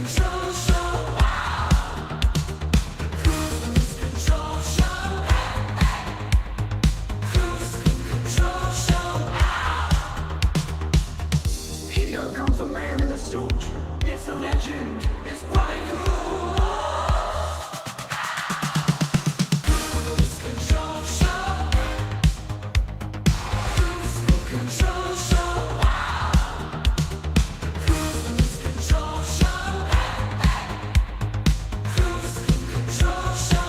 Here comes the man in the suit. It's a legend. It's Brian Cruz. Kruse Control Show. Kruse Control Show. Kruse Control Show. Kruse Control Show.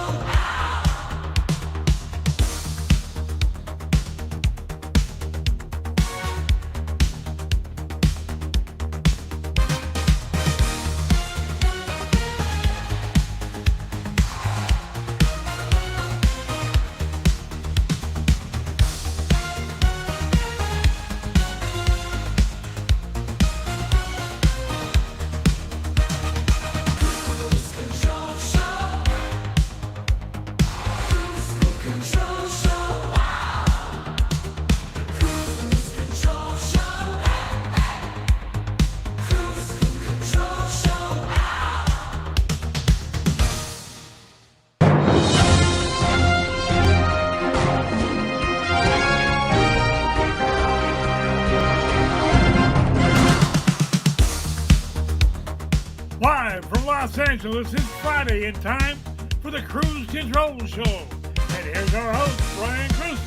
Live from Los Angeles, it's Friday in time for the Kruse Control Show. And here's our host, Brian Kruse.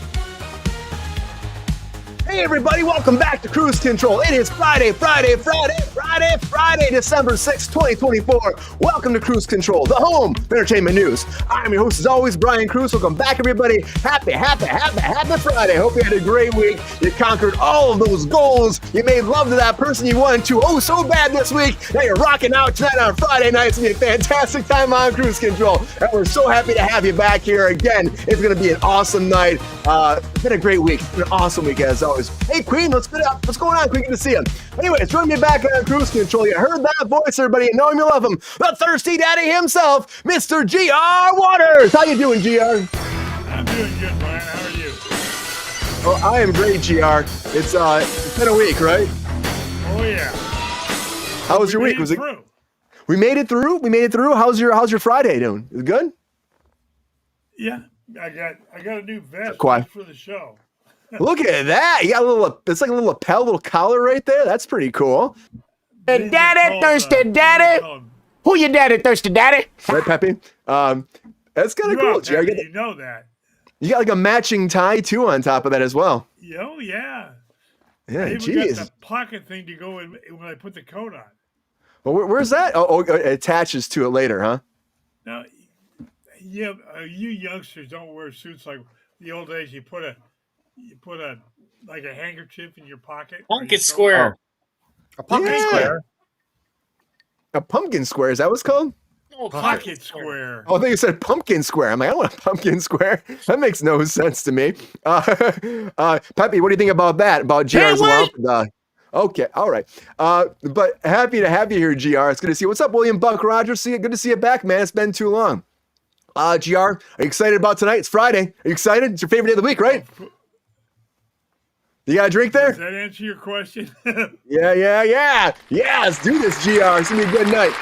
Hey everybody, welcome back to Kruse Control. It is Friday, December 6th, 2024. Welcome to Kruse Control, the home of entertainment news. I'm your host as always, Brian Kruse. Welcome back everybody. Happy Friday. Hope you had a great week. You conquered all of those goals. You made love to that person you wanted to so bad this week. Now you're rocking out tonight on Friday night. It's going to be a fantastic time on Kruse Control. And we're so happy to have you back here again. It's going to be an awesome night. It's been a great week. It's been an awesome week as always. Hey Queen, what's going on? Queen, good to see you. Anyway, it's joining me back on Kruse Control. You heard that voice, everybody. You know him, you love him. The thirsty daddy himself, Mr. GR Waters. How you doing, GR? I'm doing good, Brian. How are you? Oh, I am great, GR. It's been a week, right? Oh yeah. How was your week? Was it? We made it through. How's your Friday doing? Is it good? Yeah, I got a new vest for the show. Look at that. You got a little, it's like a little lapel, little collar right there. That's pretty cool. Daddy, thirsty daddy. Who your daddy, thirsty daddy? Right, Peppy? That's kind of cool. You know that. You got like a matching tie too on top of that as well. Oh yeah. Yeah, I even geez. got the pocket thing to go in when I put the coat on. Well, where's that? Oh, it attaches to it later, huh? Now, yeah, you youngsters don't wear suits like the old days. You put a like a handkerchief in your pocket. Pumpkin square. A pumpkin square. A pumpkin square. Is that what it's called? Oh, pocket square. Oh, I think you said pumpkin square. I'm like, I want a pumpkin square. That makes no sense to me. Peppy, what do you think about that? About GR's love? Okay, all right. But happy to have you here, GR. It's good to see you. What's up, William Buck Rogers? Good to see you back, man. It's been too long. GR, are you excited about tonight? It's Friday. Are you excited? It's your favorite day of the week, right? You got a drink there? Does that answer your question? Yeah. Yeah, let's do this, GR. It's going to be a good night.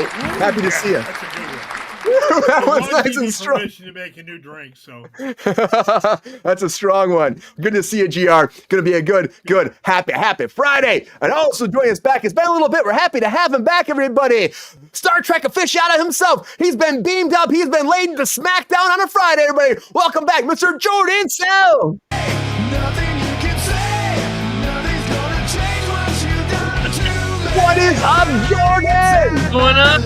Happy to see you. That's a good one. That one's nice and strong. Permission to make a new drink, so. That's a strong one. Good to see you, GR. Going to be a good, happy Friday. And also joining us back. It's been a little bit. We're happy to have him back, everybody. Star Trek aficionado himself. He's been beamed up. He's been laid into SmackDown on a Friday, everybody. Welcome back, Mr. Jordan Sell. What is up, Jordan? What's going on?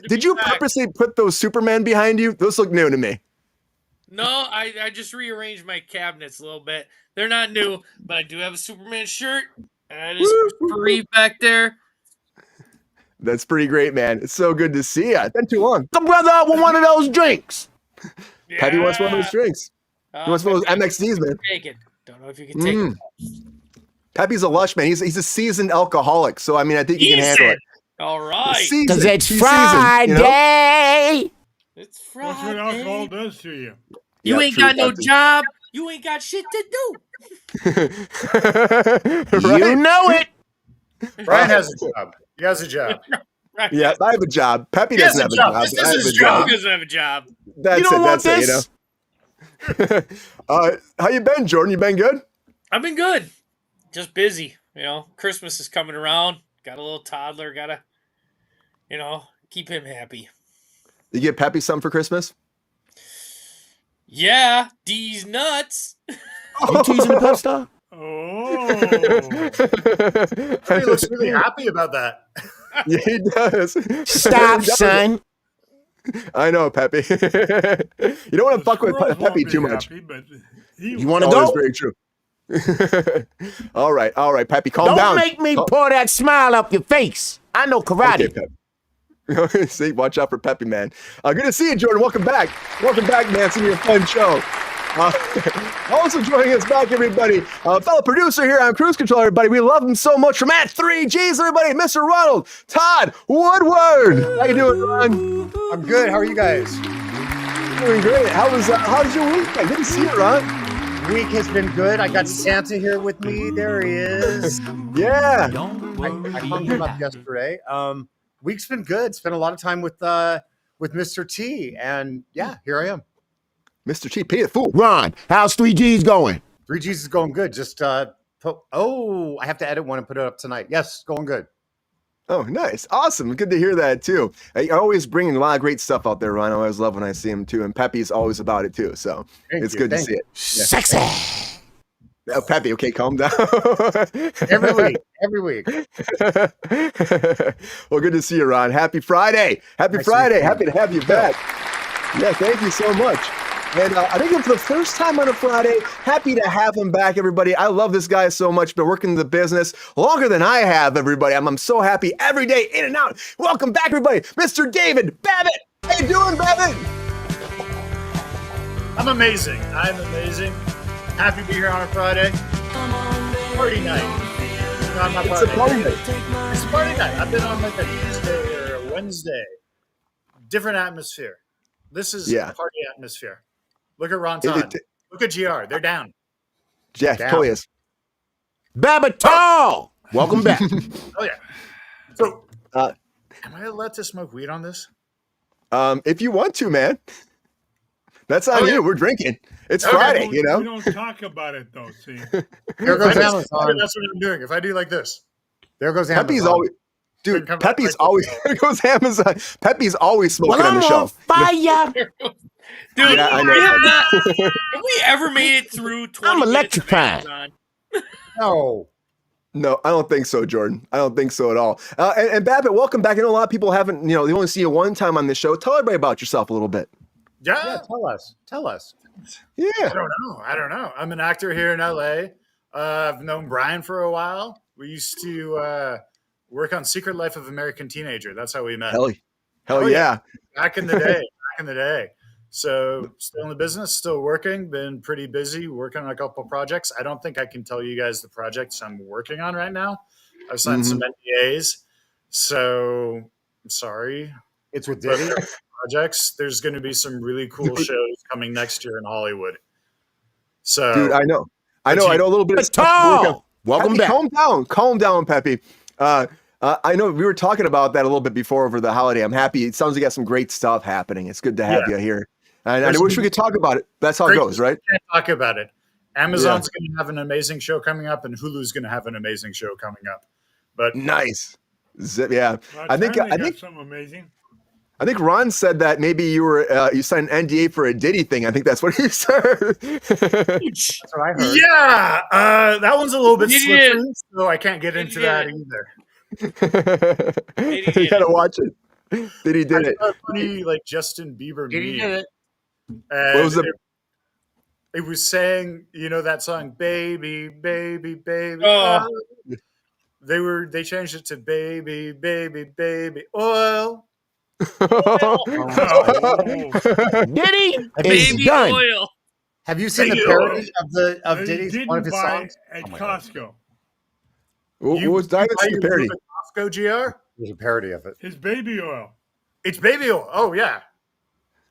Did you purposely put those Superman behind you? Those look new to me. No, I just rearranged my cabinets a little bit. They're not new, but I do have a Superman shirt. And it is free back there. That's pretty great, man. It's so good to see you. It's been too long. Come brother out with one of those drinks. Yeah. Peppy wants one of those drinks. He wants one of those MXDs, man. Take it. Don't know if you can take it. Peppy's a lush, man. He's a seasoned alcoholic, so I mean, I think he can handle it. All right. Because it's Friday. Seasoned, you know? It's Friday. That's what alcohol does to you. You ain't got no job. You ain't got shit to do. Right? You know it. Brian has a job. He has a job. Right. Yeah, I have a job. Peppy He has doesn't a have a job. job. This but I is have his a job. He doesn't have a job. That's You don't it. want That's this? it. How you been, Jordan? You been good? I've been good. Just busy. Christmas is coming around. Got a little toddler. Gotta, keep him happy. You get Peppy something for Christmas? Yeah, D's nuts. You teasing the pep star? Oh, He looks really happy about that. Yeah, he does. Stop, He does. son. I know, Peppy. You don't want to fuck with squirrels Peppy won't be too much. happy, but You want to Oh, that's go? very true. All right, Peppy, calm Don't down. make me pour that smile up your face. I know karate. Okay, Peppy. See, watch out for Peppy, man. Good to see you, Jordan. Welcome back. Welcome back, man. It's gonna be a fun show. Also joining us back, everybody, fellow producer here on Kruse Control, everybody. We love him so much. From at 3Gs, everybody, Mr. Ronald Todd Woodward. How you doing, Ron? I'm good. How are you guys? Doing great. How's your week? Good to see you, Ron. Week has been good. I got Santa here with me. There he is. Yeah. I hung him up yesterday. Week's been good. Spent a lot of time with Mr. T, and yeah, here I am. Mr. Cheap, pay the fool. Ron, how's 3Gs going? 3Gs is going good. Just I have to edit one and put it up tonight. Yes, going good. Oh, nice. Awesome. Good to hear that, too. You're always bringing a lot of great stuff out there, Ron. I always love when I see him, too. And Peppy's always about it, too. So it's good to see it. Sexy. Oh, Peppy, okay, calm down. Every week. Well, good to see you, Ron. Happy Friday. Happy Nice Friday. to meet you. Happy to have you back. Yeah, thank you so much. And I think for the first time on a Friday, happy to have him back, everybody. I love this guy so much. Been working in the business longer than I have, everybody. I'm so happy every day, in and out. Welcome back, everybody. Mr. David Babbitt. How you doing, Babbitt? I'm amazing. Happy to be here on a Friday. Party night. No, not It's a party night. It's a party night. I've been on like a Tuesday or a Wednesday. Different atmosphere. This is party atmosphere. Look at Ron Todd. Look at GR. They're down. Yeah, totally is. Babatal! Welcome back. Oh, yeah. So, am I allowed to smoke weed on this? If you want to, man. That's on you. We're drinking. It's Friday, We don't talk about it, though, see. There goes Amazon. That's what I'm doing. If I do like this. There goes Amazon. Peppy's always... Dude, Peppy's always... There goes Amazon. Peppy's always smoking on the show. Fire. Dude, Yeah, I know. have we ever made it through 20 I'm minutes of electrified. Amazon? No. No, I don't think so, Jordan. I don't think so at all. And Babbitt, welcome back. I know a lot of people haven't, they only see you one time on this show. Tell everybody about yourself a little bit. Yeah, tell us. Yeah. I don't know. I'm an actor here in LA. I've known Brian for a while. We used to work on Secret Life of American Teenager. That's how we met. Hell yeah. Back in the day. So still in the business, still working, been pretty busy working on a couple projects. I don't think I can tell you guys the projects I'm working on right now. I've signed some NDAs. So I'm sorry. It's with Diddy. Projects. There's going to be some really cool shows coming next year in Hollywood. So, Dude, I know a little bit of stuff. Tall. Welcome Peppy, back. Calm down, Peppy. I know we were talking about that a little bit before over the holiday. I'm happy. It sounds like you got some great stuff happening. It's good to have you here. And I wish we could talk about it. That's how it goes, right? Can't talk about it. Amazon's going to have an amazing show coming up, and Hulu's going to have an amazing show coming up. But nice. Yeah. I think something amazing. I think Ron said that maybe you signed an NDA for a Diddy thing. I think that's what he said. That's what I heard. Yeah, that one's a little bit slippery, so I can't get into that either. You gotta watch it. Diddy did it. Funny, like Justin Bieber. Diddy did it. What was it was saying, that song, "Baby, Baby, Baby." Oh. They changed it to "Baby, Baby, Baby Oil." Diddy is Baby done. oil. Have you seen the parody of Diddy's one of his songs? At Costco. What was Diamond's parody? Costco, GR? There's a parody of it. His baby oil. It's baby oil. Oh, yeah.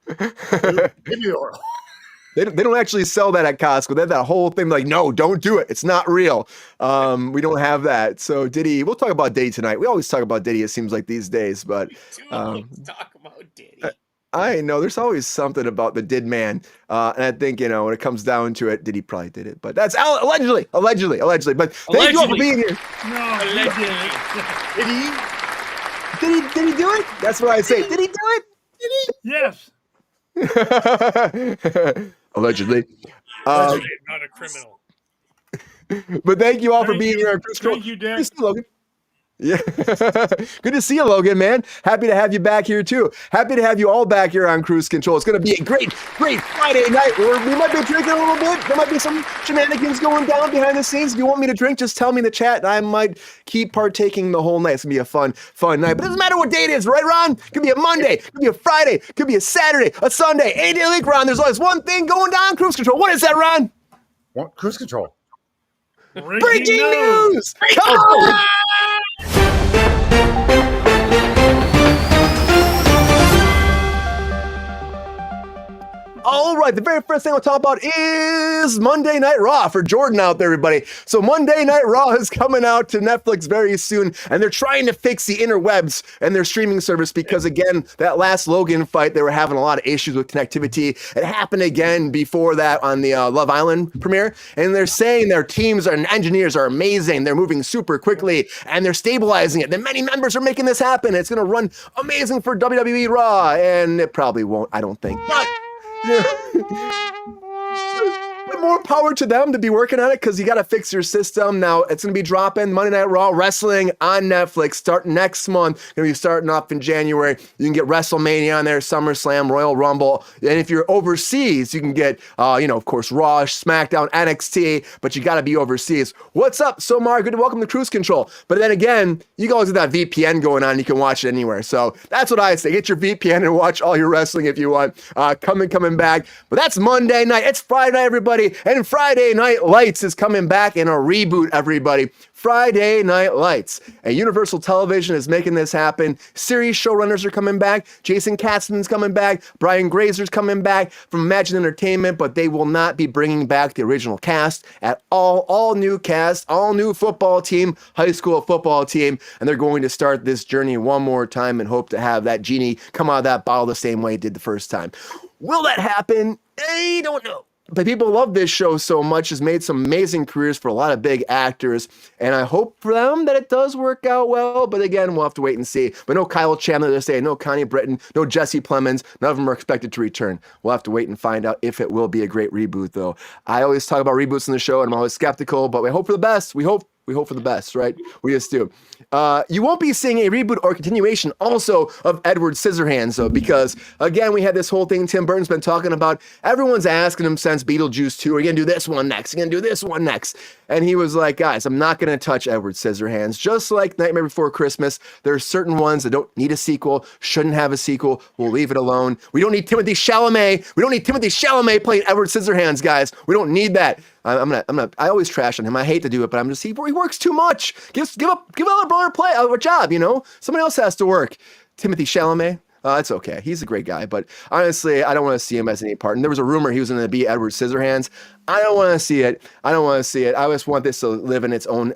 Baby oil. They don't actually sell that at Costco. They have that whole thing like, no, don't do it. It's not real. We don't have that. So Diddy, we'll talk about Diddy tonight. We always talk about Diddy, it seems like these days, but Talk about Diddy. I know there's always something about the did man. And I think, when it comes down to it, Diddy probably did it, but that's allegedly. But thank you all for being here. No, Did he do it? That's what I say. Did he do it? yes. Allegedly. Not a criminal. But thank you all for being here. Thank you, Dan. Logan. Yeah. Good to see you, Logan, man. Happy to have you back here, too. Happy to have you all back here on Kruse Control. It's going to be a great Friday night where we might be drinking a little bit. There might be some shenanigans going down behind the scenes. If you want me to drink, just tell me in the chat, and I might keep partaking the whole night. It's going to be a fun night. But it doesn't matter what day it is, right, Ron? It could be a Monday. It could be a Friday. It could be a Saturday, a Sunday. Any day of the week, Ron. There's always one thing going down on Kruse Control. What is that, Ron? Cruise Control. Breaking news! Come on! All right, the very first thing I'll talk about is Monday Night Raw for Jordan out there, everybody. So Monday Night Raw is coming out to Netflix very soon, and they're trying to fix the interwebs and their streaming service because, again, that last Logan fight, they were having a lot of issues with connectivity. It happened again before that on the Love Island premiere, and they're saying their teams and engineers are amazing. They're moving super quickly, and they're stabilizing it. The many members are making this happen. It's going to run amazing for WWE Raw, and it probably won't, I don't think. But but more power to them to be working on it because you got to fix your system. Now, it's going to be dropping Monday Night Raw Wrestling on Netflix starting next month. Going to be starting off in January. You can get WrestleMania on there, SummerSlam, Royal Rumble. And if you're overseas, you can get, of course, Raw, SmackDown, NXT, but you got to be overseas. What's up, Somar? Good to welcome to Kruse Control. But then again, you can always get that VPN going on. You can watch it anywhere. So that's what I say. Get your VPN and watch all your wrestling if you want. Coming back. But that's Monday night. It's Friday night, everybody. And Friday Night Lights is coming back in a reboot, everybody. Friday Night Lights. And Universal Television is making this happen. Series showrunners are coming back. Jason Katzman's coming back. Brian Grazer's coming back from Imagine Entertainment, but they will not be bringing back the original cast at all. All new cast, all new football team, high school football team, and they're going to start this journey one more time and hope to have that genie come out of that bottle the same way it did the first time. Will that happen? I don't know. But people love this show so much. It's made some amazing careers for a lot of big actors. And I hope for them that it does work out well. But again, we'll have to wait and see. But no Kyle Chandler this day, no Connie Britton, no Jesse Plemons. None of them are expected to return. We'll have to wait and find out if it will be a great reboot, though. I always talk about reboots in the show, and I'm always skeptical. But we hope for the best. We hope for the best, right? We just do. You won't be seeing a reboot or continuation also of Edward Scissorhands, though, because, again, we had this whole thing Tim Burton's been talking about. Everyone's asking him since Beetlejuice 2, are you going to do this one next? Are you going to do this one next? And he was like, guys, I'm not going to touch Edward Scissorhands. Just like Nightmare Before Christmas, there are certain ones that don't need a sequel, shouldn't have a sequel. We'll leave it alone. We don't need Timothee Chalamet. We don't need Timothee Chalamet playing Edward Scissorhands, guys. We don't need that. I always trash on him. I hate to do it, but I'm just, he works too much. Give other brother a job, Somebody else has to work. Timothee Chalamet. It's okay. He's a great guy, but honestly, I don't want to see him as any part. And there was a rumor he was going to be Edward Scissorhands. I don't want to see it. I just want this to live in its own,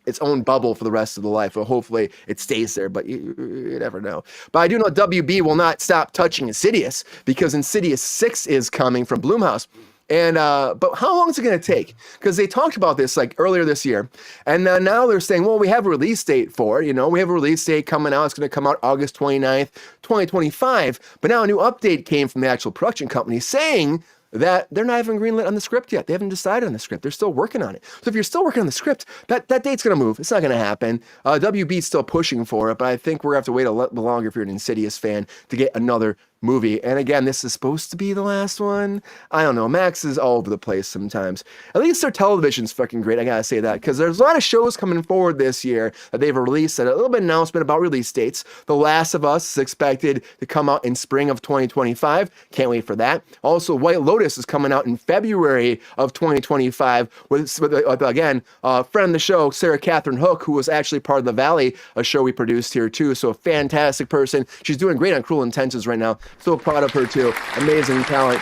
its own bubble for the rest of the life. Well, hopefully it stays there, but you never know. But I do know WB will not stop touching Insidious because Insidious 6 is coming from Blumhouse. And but how long is it going to take? Because they talked about this like earlier this year, and now they're saying, well, we have a release date for it. We have a release date coming out. It's going to come out August 29th, 2025. But now a new update came from the actual production company saying that they're not even greenlit on the script yet. They haven't decided on the script. They're still working on it. So if you're still working on the script, that date's going to move. It's not going to happen. WB's still pushing for it, but I think we're going to have to wait a little longer if you're an Insidious fan to get another movie. And again, this is supposed to be the last one. I don't know. Max is all over the place sometimes. At least their television's fucking great. I gotta say that because there's a lot of shows coming forward this year that they've released. And a little bit of announcement about release dates. The Last of Us is expected to come out in spring of 2025. Can't wait for that. Also, White Lotus is coming out in February of 2025 with again, a friend of the show, Sarah Catherine Hook, who was actually part of The Valley, a show we produced here too. So a fantastic person. She's doing great on Cruel Intentions right now. So proud of her too. Amazing talent.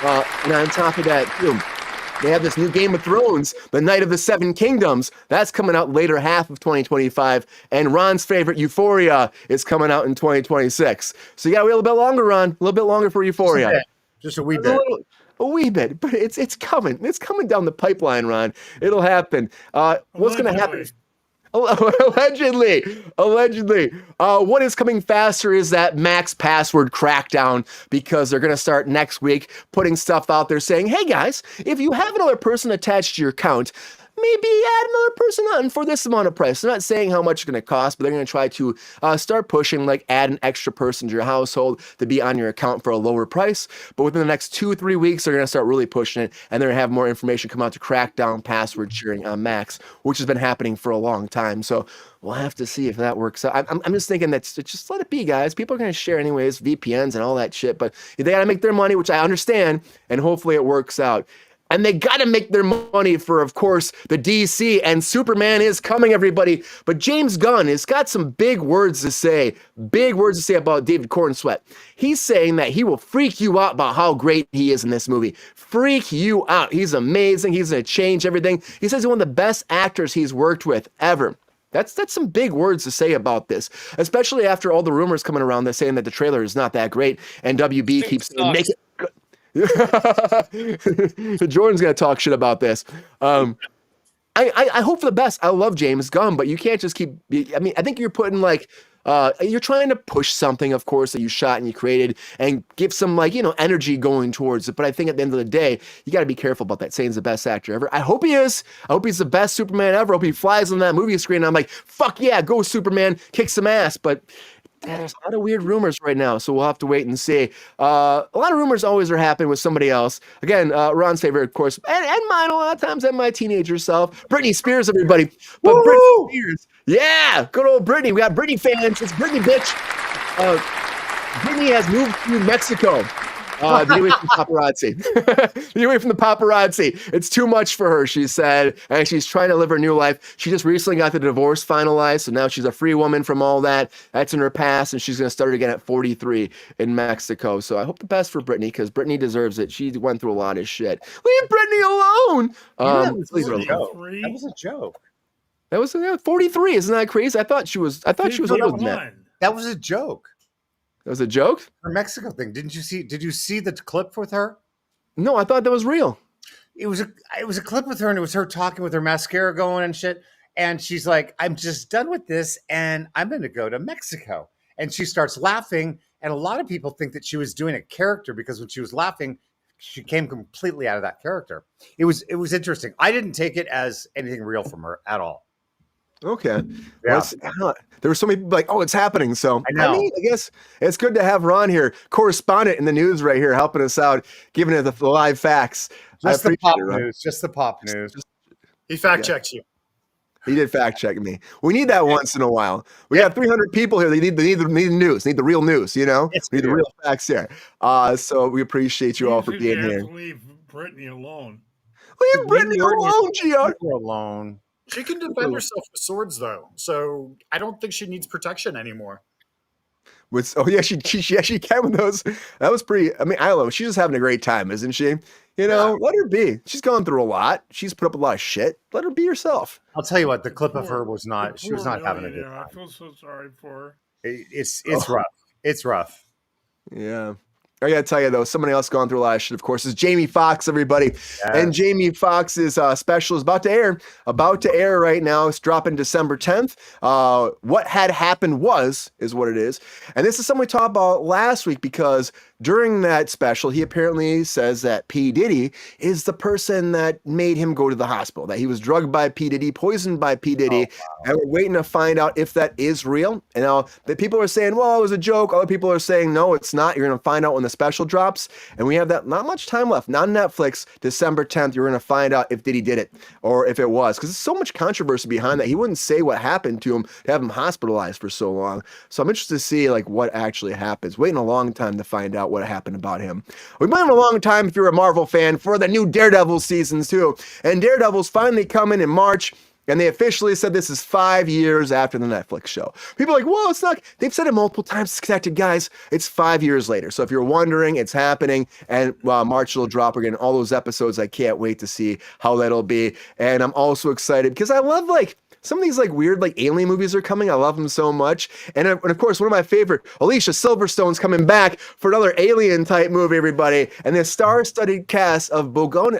And on top of that, too, they have this new Game of Thrones, The Night of the Seven Kingdoms. That's coming out later half of 2025. And Ron's favorite, Euphoria, is coming out in 2026. So you got a little bit longer, Ron. A little bit longer for Euphoria. Just a wee bit. A wee bit, but it's coming. It's coming down the pipeline, Ron. It'll happen. What's going to happen? Allegedly. What is coming faster is that Max password crackdown, because they're going to start next week putting stuff out there saying, hey guys, if you have another person attached to your account, maybe add another person on for this amount of price. They're not saying how much it's going to cost, but they're going to try to start pushing, like add an extra person to your household to be on your account for a lower price. But within the next 2-3 weeks, they're going to start really pushing it, and they're going to have more information come out to crack down password sharing on Max, which has been happening for a long time. So we'll have to see if that works out. I'm just thinking that just let it be, guys. People are going to share anyways, VPNs and all that shit, but they got to make their money, which I understand, and hopefully it works out. And they got to make their money for, of course, the DC, and Superman is coming, everybody. But James Gunn has got some big words to say about David Cornsweet. He's saying that he will freak you out about how great he is in this movie. Freak you out. He's amazing. He's going to change everything. He says he's one of the best actors he's worked with ever. That's some big words to say about this, especially after all the rumors coming around that saying that the trailer is not that great, and WB keeps saying, make it good. Jordan's gonna talk shit about this. I hope for the best. I love James Gunn, but you can't just keep. I mean, I think you're putting like you're trying to push something, of course, that you shot and you created, and give some energy going towards it. But I think at the end of the day, you got to be careful about that. Saying he's the best actor ever. I hope he is. I hope he's the best Superman ever. I hope he flies on that movie screen. And I'm like, fuck yeah, go Superman, kick some ass. But there's a lot of weird rumors right now, so we'll have to wait and see. A lot of rumors always are happening with somebody else. Again, Ron's favorite, of course, and mine a lot of times, and my teenager self. Britney Spears, everybody. But Britney Spears, yeah, good old Britney. We got Britney fans. It's Britney, bitch. Britney has moved to Mexico. Be away from paparazzi. Be away from the paparazzi. It's too much for her, she said, and she's trying to live her new life. She just recently got the divorce finalized, so now she's a free woman from all that. That's in her past, and she's going to start again at 43 in Mexico. So I hope the best for Britney, because Britney deserves it. She went through a lot of shit. Leave Britney alone. Leave her alone. That was a joke. That was 43. Isn't that crazy? I thought she was older than that. That was a joke. That was a joke? Her Mexico thing. Did you see the clip with her? No, I thought that was real. It was a clip with her, and it was her talking with her mascara going and shit. And she's like, I'm just done with this, and I'm going to go to Mexico. And she starts laughing, and a lot of people think that she was doing a character, because when she was laughing, she came completely out of that character. It was interesting. I didn't take it as anything real from her at all. Okay. Yeah. Well, there were so many people like, oh, it's happening. So I know. I guess it's good to have Ron here, correspondent in the news right here, helping us out, giving it the live facts. Just the pop news. Just the pop news. He fact checks you. He did fact check me. We need that once in a while. We got 300 people here. They need the news. Need the real news. We need the real facts here. So we appreciate you all for being here. Leave Britney alone. Leave Britney alone, Gio. Alone. She can defend herself with swords, though. So I don't think she needs protection anymore. She can with those. That was pretty. I mean, I don't know. She's just having a great time, isn't she? Let her be. She's gone through a lot. She's put up a lot of shit. Let her be herself. I'll tell you what. The clip of her was not. She was not having a good time. I feel so sorry for her. It's rough. It's rough. Yeah. I gotta tell you though, somebody else gone through a lot of shit, of course, is Jamie Foxx, everybody. Yeah. And Jamie Foxx's special is about to air right now. It's dropping December 10th. What Had Happened is what it is. And this is something we talked about last week, because during that special, he apparently says that P. Diddy is the person that made him go to the hospital, that he was drugged by P. Diddy, poisoned by P. Diddy. Oh, wow. And we're waiting to find out if that is real. And now the people are saying, well, it was a joke. Other people are saying, no, it's not. You're going to find out when the special drops. And we have that not much time left. Not Netflix, December 10th. You're going to find out if Diddy did it or if it was. Because there's so much controversy behind that. He wouldn't say what happened to him to have him hospitalized for so long. So I'm interested to see what actually happens. Waiting a long time to find out what happened about him. We've been waiting a long time, if you're a Marvel fan, for the new Daredevil seasons too. And Daredevil's finally coming in March. And they officially said this is 5 years after the Netflix show. People are like, well, it's not. They've said it multiple times. It's connected, guys. It's 5 years later. So if you're wondering, it's happening. And March will drop. We're getting all those episodes. I can't wait to see how that'll be. And I'm also excited because I love like some of these like weird like alien movies are coming. I love them so much. And of course, one of my favorite, Alicia Silverstone's coming back for another alien type movie, everybody. And the star-studded cast of Bogona.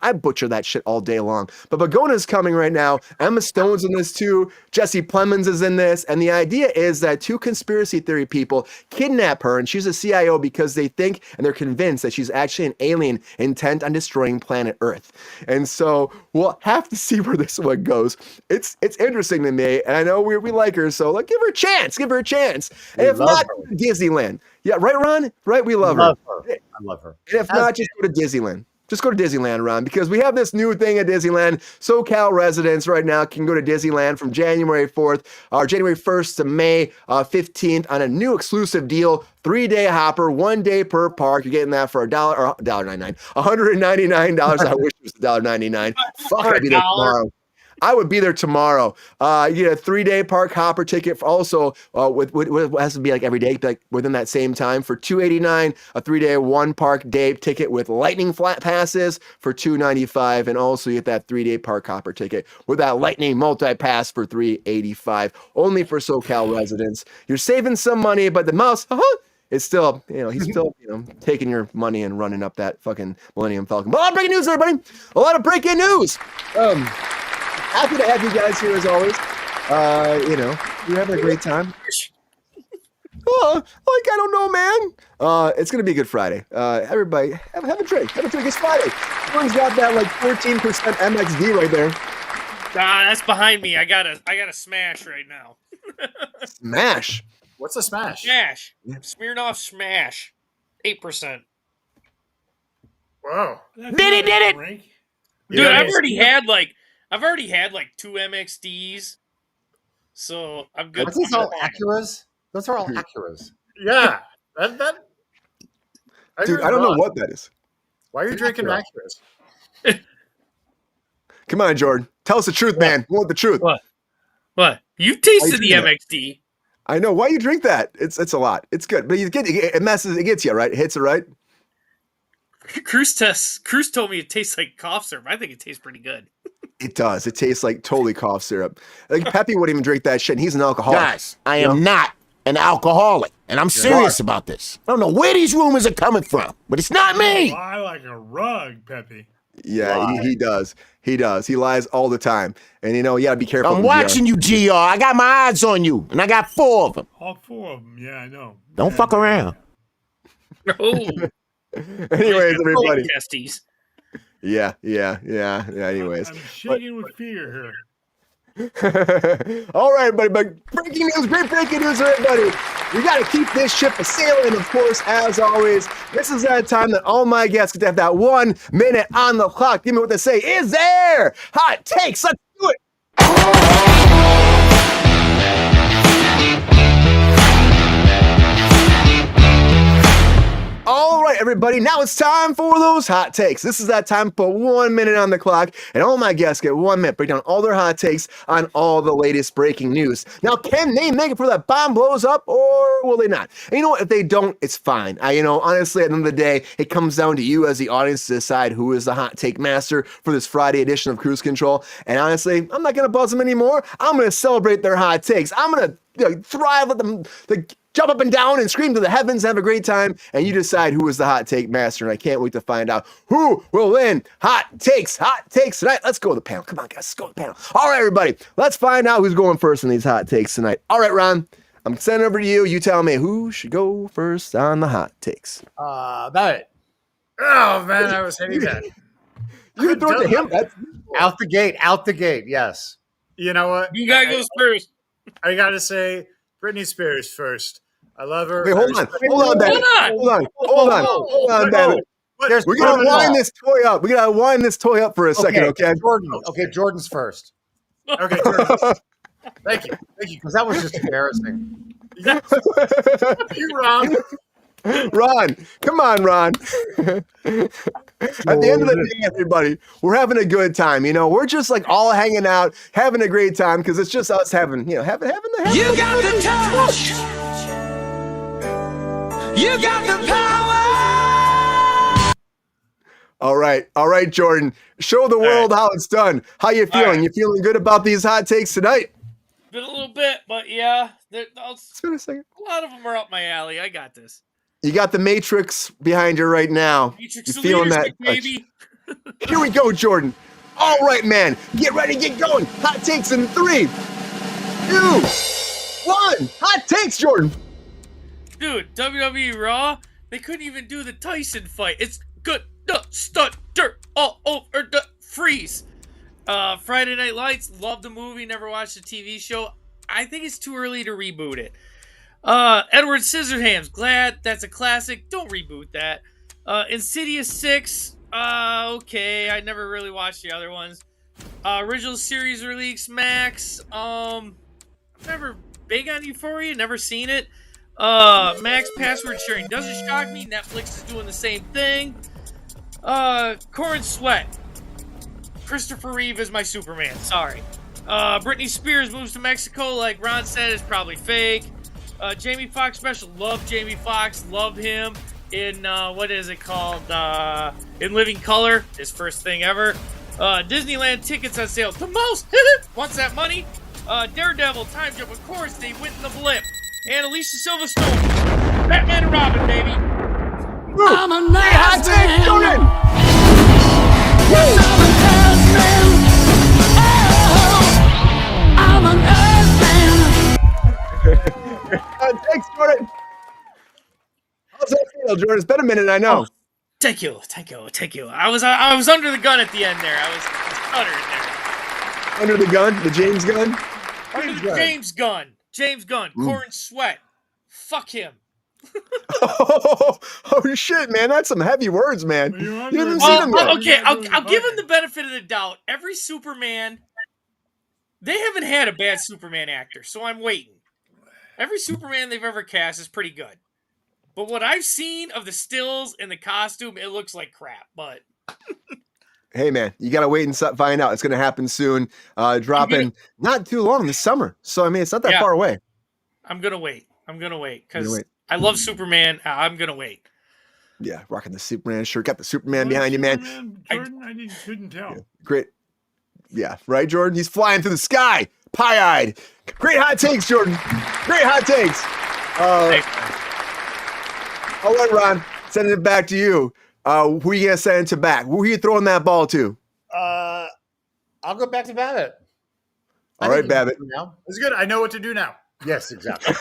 I butcher that shit all day long. But Bagona's coming right now. Emma Stone's in this too. Jesse Plemons is in this. And the idea is that 2 conspiracy theory people kidnap her, and she's a CIO because they think and they're convinced that she's actually an alien intent on destroying planet Earth. And so we'll have to see where this one goes. It's interesting to me, and I know we like her, so like give her a chance. And if not, Disneyland. Yeah, right, Ron? Right, we love her. I love her. And if not, just go to Disneyland. Just go to Disneyland, Ron, because we have this new thing at Disneyland. SoCal residents right now can go to Disneyland from January 4th or January 1st to May 15th on a new exclusive deal. 3-day hopper, 1 day per park. You're getting that for $1.99. $199. I wish it was $1.99. Fuck, I'd be there tomorrow. I would be there tomorrow. You get a 3-day park hopper ticket for also with what has to be like every day, like within that same time for $289. A 3-day 1 park day ticket with lightning flat passes for $295, and also you get that 3-day park hopper ticket with that lightning multi pass for $385. Only for SoCal residents. You're saving some money, but the mouse. It's still, he's still, taking your money and running up that fucking Millennium Falcon. But a lot of breaking news, everybody. A lot of breaking news. Happy to have you guys here as always. You're having a great time. I don't know, man. It's gonna be a good Friday. Everybody, have a drink. Have a drink. It's Friday. Everyone's got that like 14% MXD right there. That's behind me. I got a smash right now. Smash. What's a smash? Smash. Smirnoff Smash. 8%. Whoa. Diddy did it. Dude, I've already had like 2 MXDs. So I'm good. Are these all Acuras? Those are all Acuras. Yeah. Dude, I don't know what that is. Why are you drinking Acuras? Come on, Jordan. Tell us the truth, man. We want the truth. What? You tasted the MXD. I know. Why you drink that? It's a lot. It's good, but it gets you, right? It hits it, right? Kruse told me it tastes like cough syrup. I think it tastes pretty good. It does. It tastes like totally cough syrup. Like Peppy wouldn't even drink that shit, and he's an alcoholic. Guys, I am not an alcoholic, and I'm serious about this. I don't know where these rumors are coming from, but it's not me. Lie like a rug, Peppy. Yeah, he does. He does. He lies all the time. And you gotta be careful. I'm watching you, GR. I got my eyes on you, and I got 4 of them. All 4 of them. Yeah, I know. Don't fuck around. Oh. Anyways, everybody. Testes. Yeah. Anyways. I'm shaking with fear here. All right, everybody. But breaking news, great breaking news, everybody. We got to keep this ship a-sailing, of course, as always. This is that time that all my guests get to have that 1 minute on the clock. Give me what they say. Is there hot takes? Let's do it. All right, everybody, now it's time for those hot takes. This is that time for 1 minute on the clock, and all my guests get 1 minute, break down all their hot takes on all the latest breaking news. Now, can they make it before that bomb blows up, or will they not? And you know what? If they don't, it's fine. Honestly, at the end of the day, it comes down to you as the audience to decide who is the hot take master for this Friday edition of Kruse Control. And honestly, I'm not going to buzz them anymore. I'm going to celebrate their hot takes. I'm going to thrive, let them jump up and down and scream to the heavens, have a great time, and you decide who is the hot take master. And I can't wait to find out who will win hot takes tonight. Let's go to the panel. Come on, guys, let's go to the panel. All right, everybody, let's find out who's going first in these hot takes tonight. All right, Ron, I'm sending it over to you. You tell me who should go first on the hot takes. About it. Oh, man, I was hitting that. You throw it to him. That's Out the gate, yes. You know what? You guy goes first. I got to say, Britney Spears first. I love her. Wait, hold on, David. Hold on, David. We're gonna wind this toy up. We gotta wind this toy up for a second, okay? Jordan's first. Okay, Jordan. Thank you. Because that was just embarrassing. You wrong. Ron, come on, Ron. At the end of the day, everybody, we're having a good time. You know, we're just like all hanging out, having a great time because it's just us having, having the. You got the touch. You got the power. All right, Jordan. Show the world how it's done. How you feeling? right. You feeling good about these hot takes tonight? Been a little bit, but yeah, It's been a second. a lot of them are up my alley. I got this. You got the Matrix behind you right now. Matrix You feeling leaders, that? baby. Here we go, Jordan. All right, man. Get ready, get going. Hot takes in 3, 2, 1. Hot takes, Jordan. Dude, WWE Raw, they couldn't even do the Tyson fight. It's good. Stutter all over the freeze. Friday Night Lights, love the movie, never watched the TV show. I think it's too early to reboot it. Edward Scissorhands, glad that's a classic. Don't reboot that. Insidious 6, okay, I never really watched the other ones. Original series release, Max. I'm never big on Euphoria, never seen it. Max password sharing doesn't shock me. Netflix is doing the same thing. Corin Sweat. Christopher Reeve is my Superman. Sorry. Britney Spears moves to Mexico, like Ron said, is probably fake. Jamie Foxx special. Love Jamie Foxx. Love him in, what is it called? In Living Color. His first thing ever. Disneyland tickets on sale. The most. Wants that money. Daredevil, Time Jump, of course, they went in the blip. And Alicia Silverstone. Batman and Robin, baby. I'm a nice Hot takes, Jordan. Yes, I'm an Earthman. Oh, I'm an Earthman. Hot takes, Jordan. How's that feel, Jordan? It's been a minute, I know. Thank you. I was under the gun at the end there. I was uttered there. Under the gun, the James gun. Under the James Gunn. Corin Sweat. Fuck him. Oh shit, man! That's some heavy words, man. You haven't seen him yet. Okay, I'll give him the benefit of the doubt. Every Superman, they haven't had a bad Superman actor, so I'm waiting. Every Superman they've ever cast is pretty good. But what I've seen of the stills and the costume, it looks like crap. But Hey, man, you gotta wait and find out. It's gonna happen soon. Dropping not too long this summer, so I mean, it's not that far away. I'm gonna wait because I love Superman. I'm gonna wait. Yeah, rocking the Superman shirt, got the Superman behind you, man. Jordan, I couldn't tell. Yeah, great. Yeah, right, Jordan? He's flying through the sky, pie-eyed. Great hot takes, Jordan. Great hot takes. All right, Ron, sending it back to you. Who are you going to send it to back? Who are you throwing that ball to? I'll go back to Babbitt. All right, Babbitt. It's good. I know what to do now. Yes, exactly.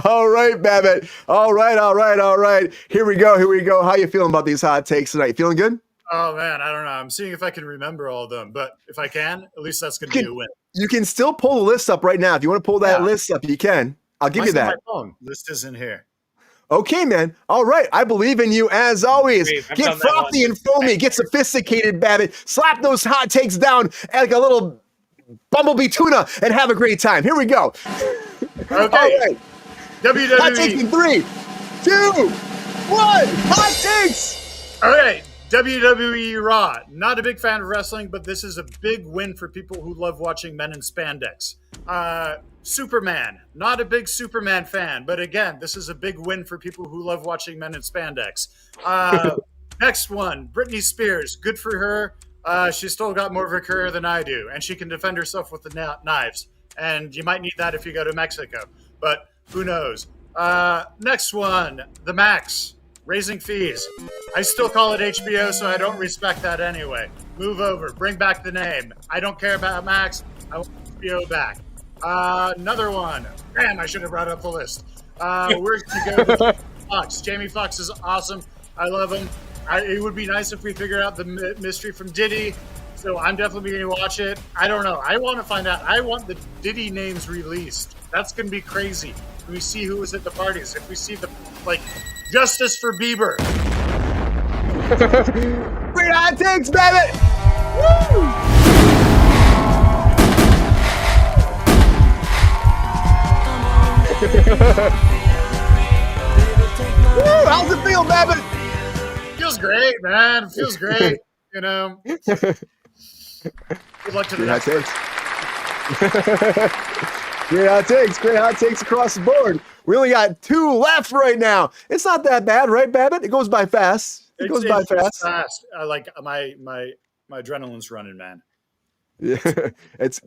All right, Babbitt. All right. Here we go. How you feeling about these hot takes tonight? Feeling good? Oh man, I don't know. I'm seeing if I can remember all of them, but if I can, at least that's going to be a win. You can still pull the list up right now. If you want to pull that list up, you can. I'll give you that. My phone list isn't here. Okay, man. All right. I believe in you as always. Get frothy and foamy. Get sophisticated, Babbitt. Slap those hot takes down like a little bumblebee tuna and have a great time. Here we go. Okay. All right. WWE. Hot takes in 3, 2, 1. Hot takes. All right. WWE Raw. Not a big fan of wrestling, but this is a big win for people who love watching men in spandex. Superman. Not a big Superman fan, but again, this is a big win for people who love watching men in spandex. Next one, Britney Spears. Good for her. She's still got more of a career than I do, and she can defend herself with the knives. And you might need that if you go to Mexico, but who knows? Next one, The Max. Raising fees. I still call it HBO, so I don't respect that anyway. Move over. Bring back the name. I don't care about Max. I want HBO back. Another one. Damn, I should have brought up the list. We're going to go with Foxx. Jamie Foxx is awesome. I love him. It would be nice if we figured out the mystery from Diddy. So I'm definitely going to watch it. I don't know. I want to find out. I want the Diddy names released. That's going to be crazy. If we see who was at the parties. If we see the, justice for Bieber. Great hot takes, Babbitt. Woo! Woo! How's it feel, Babbitt? feels great, man. It feels great. You know. Good luck to the Great hot next. takes. Great hot takes. Great hot takes across the board. We only got 2 left right now. It's not that bad, right, Babbitt? It goes by fast. It goes by It's fast. Like my adrenaline's running, man. Yeah, it's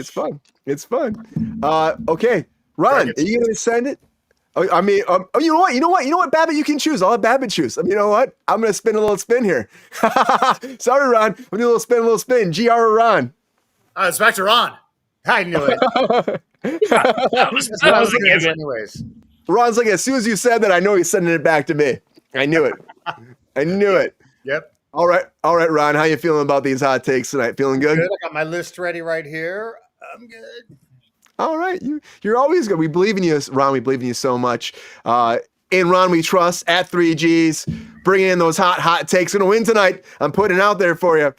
fun. It's fun. Okay, Ron, are you gonna send it? I mean, you know what, Babbitt, you can choose. I'll let Babbitt choose. You know what? I'm gonna spin a little spin here. Sorry, Ron. I'm gonna do a little spin. GR or Ron? It's back to Ron. I knew it. That was Anyways. Ron's like, as soon as you said that, I know he's sending it back to me. I knew it. I knew it. Yep. All right, Ron. How you feeling about these hot takes tonight? Feeling good? Good. I got my list ready right here. I'm good. All right, you're always good. We believe in you, Ron. We believe in you so much. In Ron, we trust. At 3Gs, bringing in those hot takes. Gonna win tonight. I'm putting it out there for you.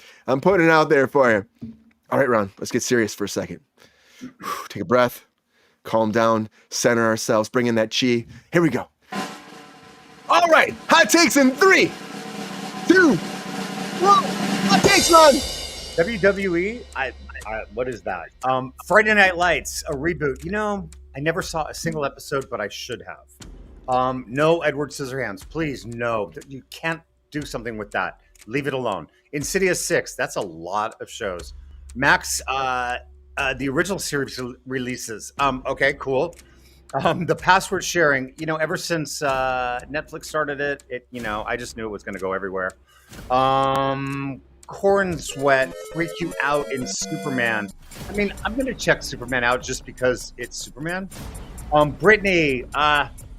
All right, Ron. Let's get serious for a second. Take a breath. Calm down. Center ourselves. Bring in that chi. Here we go. All right, hot takes in 3, 2, 1. Hot takes, Ron. WWE, what is that? Friday Night Lights, a reboot. You know, I never saw a single episode, but I should have. No Edward Scissorhands, please, no. You can't do something with that. Leave it alone. Insidious 6, that's a lot of shows. Max, the original series releases. Okay, cool. The password sharing, you know, ever since Netflix started it, I just knew it was going to go everywhere. Corn Sweat freak you out in Superman. I mean, I'm going to check Superman out just because it's Superman. Britney,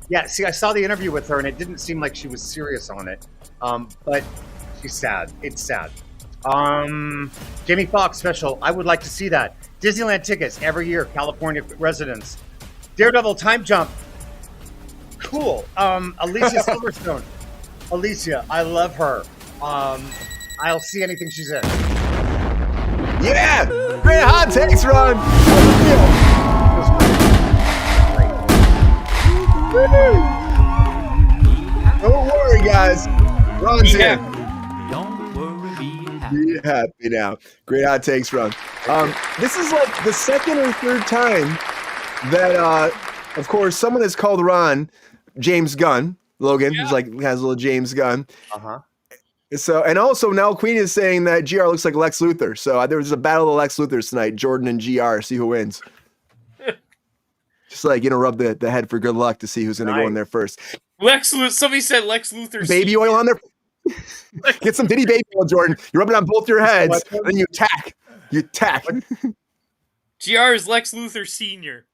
yeah, see, I saw the interview with her and it didn't seem like she was serious on it. But she's sad. It's sad. Jamie Foxx special. I would like to see that. Disneyland tickets every year, California residents. Daredevil time jump. Cool. Alicia Silverstone. Alicia, I love her. I'll see anything she's in. Yeah! Great hot takes, Ron! Don't worry, guys. Ron's here. Don't worry, be happy. Be happy now. Great hot takes, Ron. This is like the second or third time that, of course, someone has called Ron James Gunn. Logan is like has a little James Gunn. Uh-huh. So, and also now Queen is saying that GR looks like Lex Luthor. So there was a battle of Lex Luthors tonight, Jordan and GR. See who wins. Just like, rub the head for good luck to see who's going to go in there first. Lex Luthor. Somebody said Lex Luthor. Baby oil on there. Get some Diddy baby oil, Jordan. You rub it on both your heads, then you tack. GR is Lex Luthor Senior.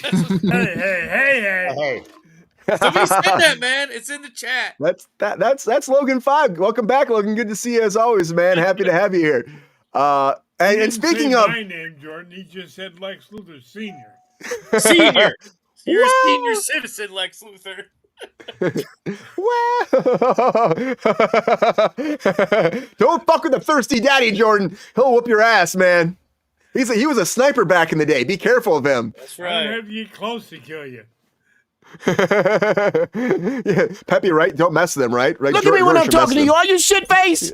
Hey. Somebody said that, man. It's in the chat. That's Logan 5. Welcome back, Logan. Good to see you as always, man. Happy to have you here. And speaking of my name, Jordan, he just said Lex Luthor Senior. Senior. You're a senior citizen, Lex Luthor. Don't fuck with the thirsty daddy, Jordan. He'll whoop your ass, man. He was a sniper back in the day. Be careful of him. That's I don't right. have to get close to kill you. Yeah, Peppy, right? Don't mess with him, right? Look at me when I'm talking to you. Are you shit face?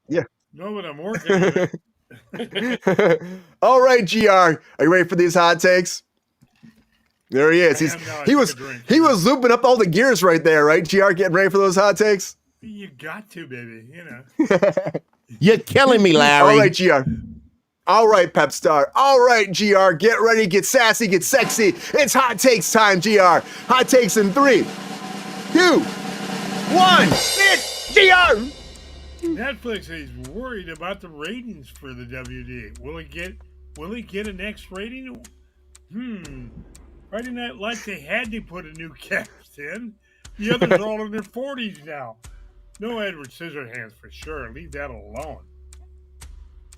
Yeah. No, but I'm working on it. All right, GR. Are you ready for these hot takes? There he is. He was looping up all the gears right there, right? GR getting ready for those hot takes? You got to, baby. You're killing me, Larry. All right, GR. All right, Pep Star. All right, GR. Get ready, get sassy, get sexy. It's hot takes time, GR. Hot takes in 3, 2, 1. It's GR. Netflix is worried about the ratings for the WD. Will it get an X rating? Friday Night Lights, they had to put a new cast in. The others are all in their 40s now. No Edward Scissorhands for sure. Leave that alone.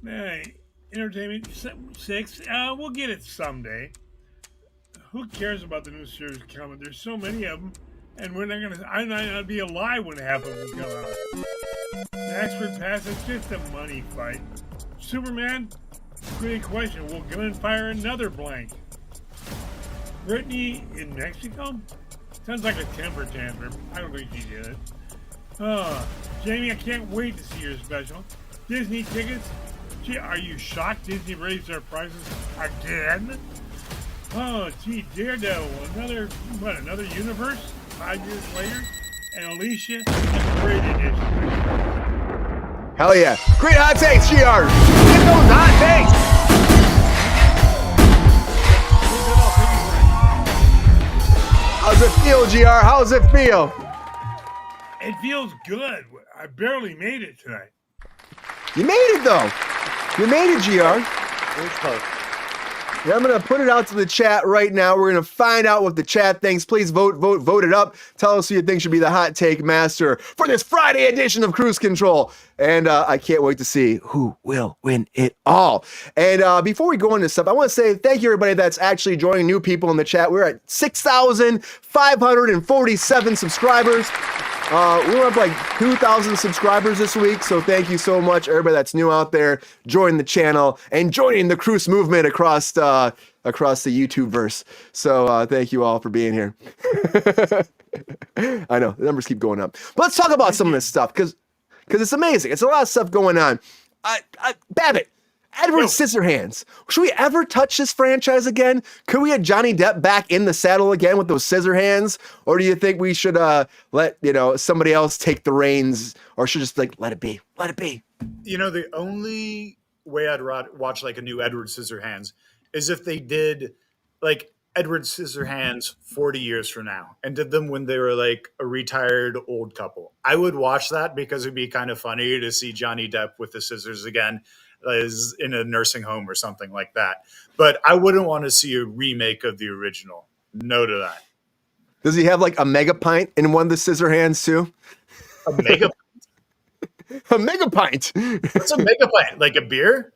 Hey, Entertainment 6, we'll get it someday. Who cares about the new series coming? There's so many of them, and I might not be alive when half of them come out. The Expert Pass is just a money fight. Superman, great question. Will Gunn fire another blank? Britney in Mexico? Sounds like a temper tantrum. I don't think she did it. Jamie, I can't wait to see your special. Disney tickets? Gee, are you shocked Disney raised their prices again? Oh, gee, Daredevil, another universe? 5 years later? And Alicia, a great addition. Hell yeah. Great hot takes, GR. Get those hot takes. How's it feel, GR? How's it feel? It feels good. I barely made it tonight. You made it, though. You made it, GR. Very close. Yeah, I'm going to put it out to the chat right now. We're going to find out what the chat thinks. Please vote it up. Tell us who you think should be the hot take master for this Friday edition of Kruse Control. And I can't wait to see who will win it all. And before we go into stuff, I want to say thank you, everybody that's actually joining new people in the chat. We're at 6,547 subscribers. We're up like 2,000 subscribers this week, so thank you so much, everybody that's new out there, joining the channel and joining the Kruse movement across the YouTube verse. So thank you all for being here. I know the numbers keep going up, but let's talk about some of this stuff because it's amazing. It's a lot of stuff going on. Babbitt, Edward Scissorhands. Should we ever touch this franchise again? Could we have Johnny Depp back in the saddle again with those scissor hands? Or do you think we should let somebody else take the reins, or should just like let it be? Let it be. The only way I'd watch like a new Edward Scissorhands is if they did like Edward Scissorhands 40 years from now and did them when they were like a retired old couple. I would watch that because it'd be kind of funny to see Johnny Depp with the scissors again, is in a nursing home or something like that. But I wouldn't want to see a remake of the original. No to that. Does he have like a mega pint in one of the scissor hands too? A mega A mega pint. What's a mega pint? Like a beer?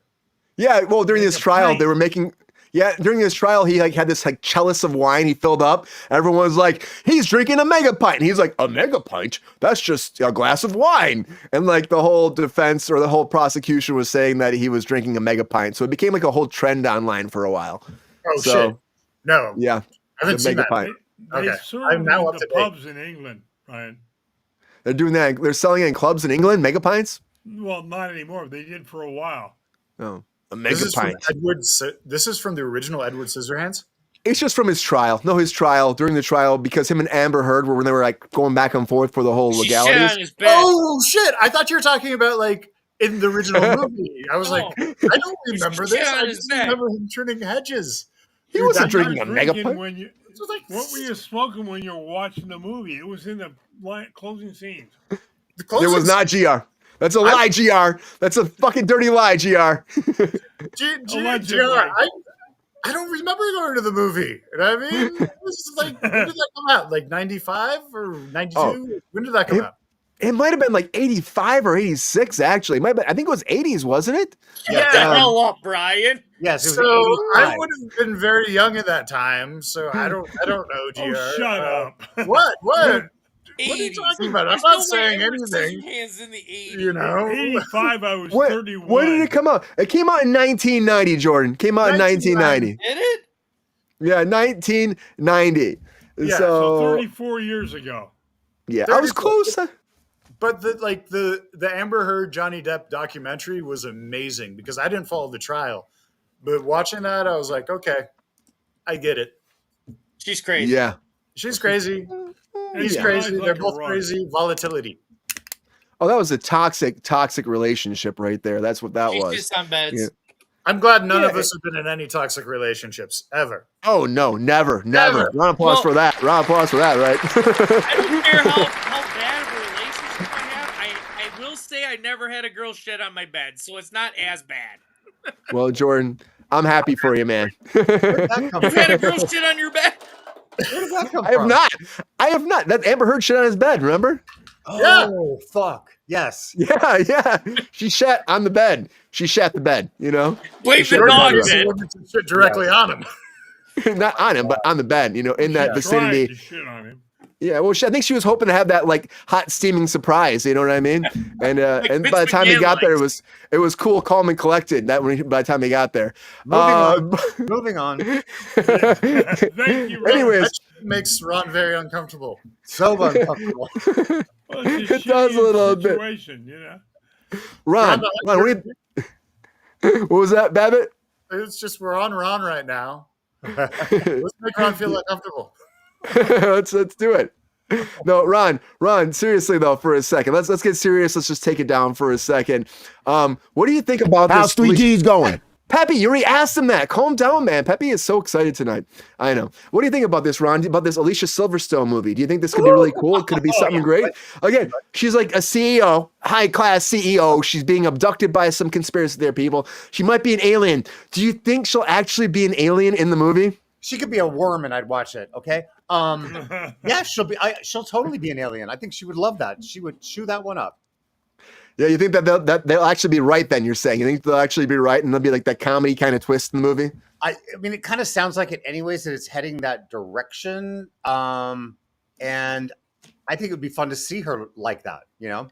Yeah, well, during this trial, they were making... Yeah, during this trial, he like had this like chalice of wine he filled up. Everyone was like, he's drinking a mega pint. And he's like, a mega pint? That's just a glass of wine. And like the whole defense or the whole prosecution was saying that he was drinking a mega pint. So it became like a whole trend online for a while. Oh, shit. No. Yeah. I haven't seen that. Pint. Okay. I'm now up to pubs in England, Ryan. They're doing that. They're selling it in clubs in England, mega pints? Well, not anymore. They did for a while. Oh. A mega pint. This is from the original Edward Scissorhands? It's just from his trial. No, his trial, during the trial, because him and Amber Heard were when they were like going back and forth for the whole legalities. Oh, shit. I thought you were talking about like in the original movie. I was like, I don't remember this. I just remember him trimming hedges. He wasn't drinking a mega pint. What were you smoking when you were watching the movie? It was in the closing scenes. There was not GR. That's a lie, GR. That's a fucking dirty lie, GR. I don't remember going to the movie. You know what I mean? It was like, when did that come out? Like 95 or 92? Oh, when did that come out? It might have been like 85 or 86, actually. It might have been, I think it was 80s, wasn't it? Get the hell up, Brian. Yes, it was so I would have been very young at that time, so I don't know, GR. Oh, shut up. What? 80s. What are you talking about? I'm not saying anything. Hands in the 80s. You know, 85. I was 31. When did it come out? It came out in 1990. Jordan came out in 1990. Did it? Yeah, 1990. Yeah, so 34 years ago. Yeah, I was close. But the Amber Heard Johnny Depp documentary was amazing because I didn't follow the trial, but watching that I was like, okay, I get it. She's crazy. Yeah, she's crazy. He's crazy. They're both crazy. Volatility. Oh, that was a toxic relationship right there. That's what that was. She's just on beds. Yeah. I'm glad none of us have been in any toxic relationships ever. Oh no, never. Round of applause for that. Round of applause for that, right? I don't care how bad of a relationship I have. I will say I never had a girl shit on my bed, so it's not as bad. Well, Jordan, I'm happy for you, man. You've had a girl shit on your bed? Where did that come from? I have not. That Amber Heard shit on his bed, remember? Oh, fuck. Yes. Yeah. She shat on the bed. She shat the bed, you know? Blame the dog, man. Shit directly on him. Not on him, but on the bed, you know, in that vicinity. To shit on him. Yeah, well, I think she was hoping to have that like hot steaming surprise, you know what I mean? And and by the time he got there, it was cool, calm, and collected. By the time he got there, moving on. Thank you. Anyways, that makes Ron very uncomfortable. So uncomfortable. Well, it's a It does a little bit. situation, you know. Ron, what what was that, Babbitt? It's just we're on Ron right now. Let's make Ron feel uncomfortable. let's do it. No, Ron, seriously though, for a second. Let's get serious. Let's just take it down for a second. What do you think about How's this? 3Gs going? Peppy, you already asked him that. Calm down, man. Peppy is so excited tonight. I know. What do you think about this, Ron? About this Alicia Silverstone movie? Do you think this could be really cool? Could it be something great? Again, she's like a CEO, high-class CEO. She's being abducted by some conspiracy theory people. She might be an alien. Do you think she'll actually be an alien in the movie? She could be a worm, and I'd watch it. Okay. Yeah, she'll totally be an alien. I think she would love that. She would chew that one up. Yeah, you think that they'll actually be right then, you're saying? You think they'll actually be right and there'll be like that comedy kind of twist in the movie? I mean, it kind of sounds like it anyways, that it's heading that direction. And I think it would be fun to see her like that, you know?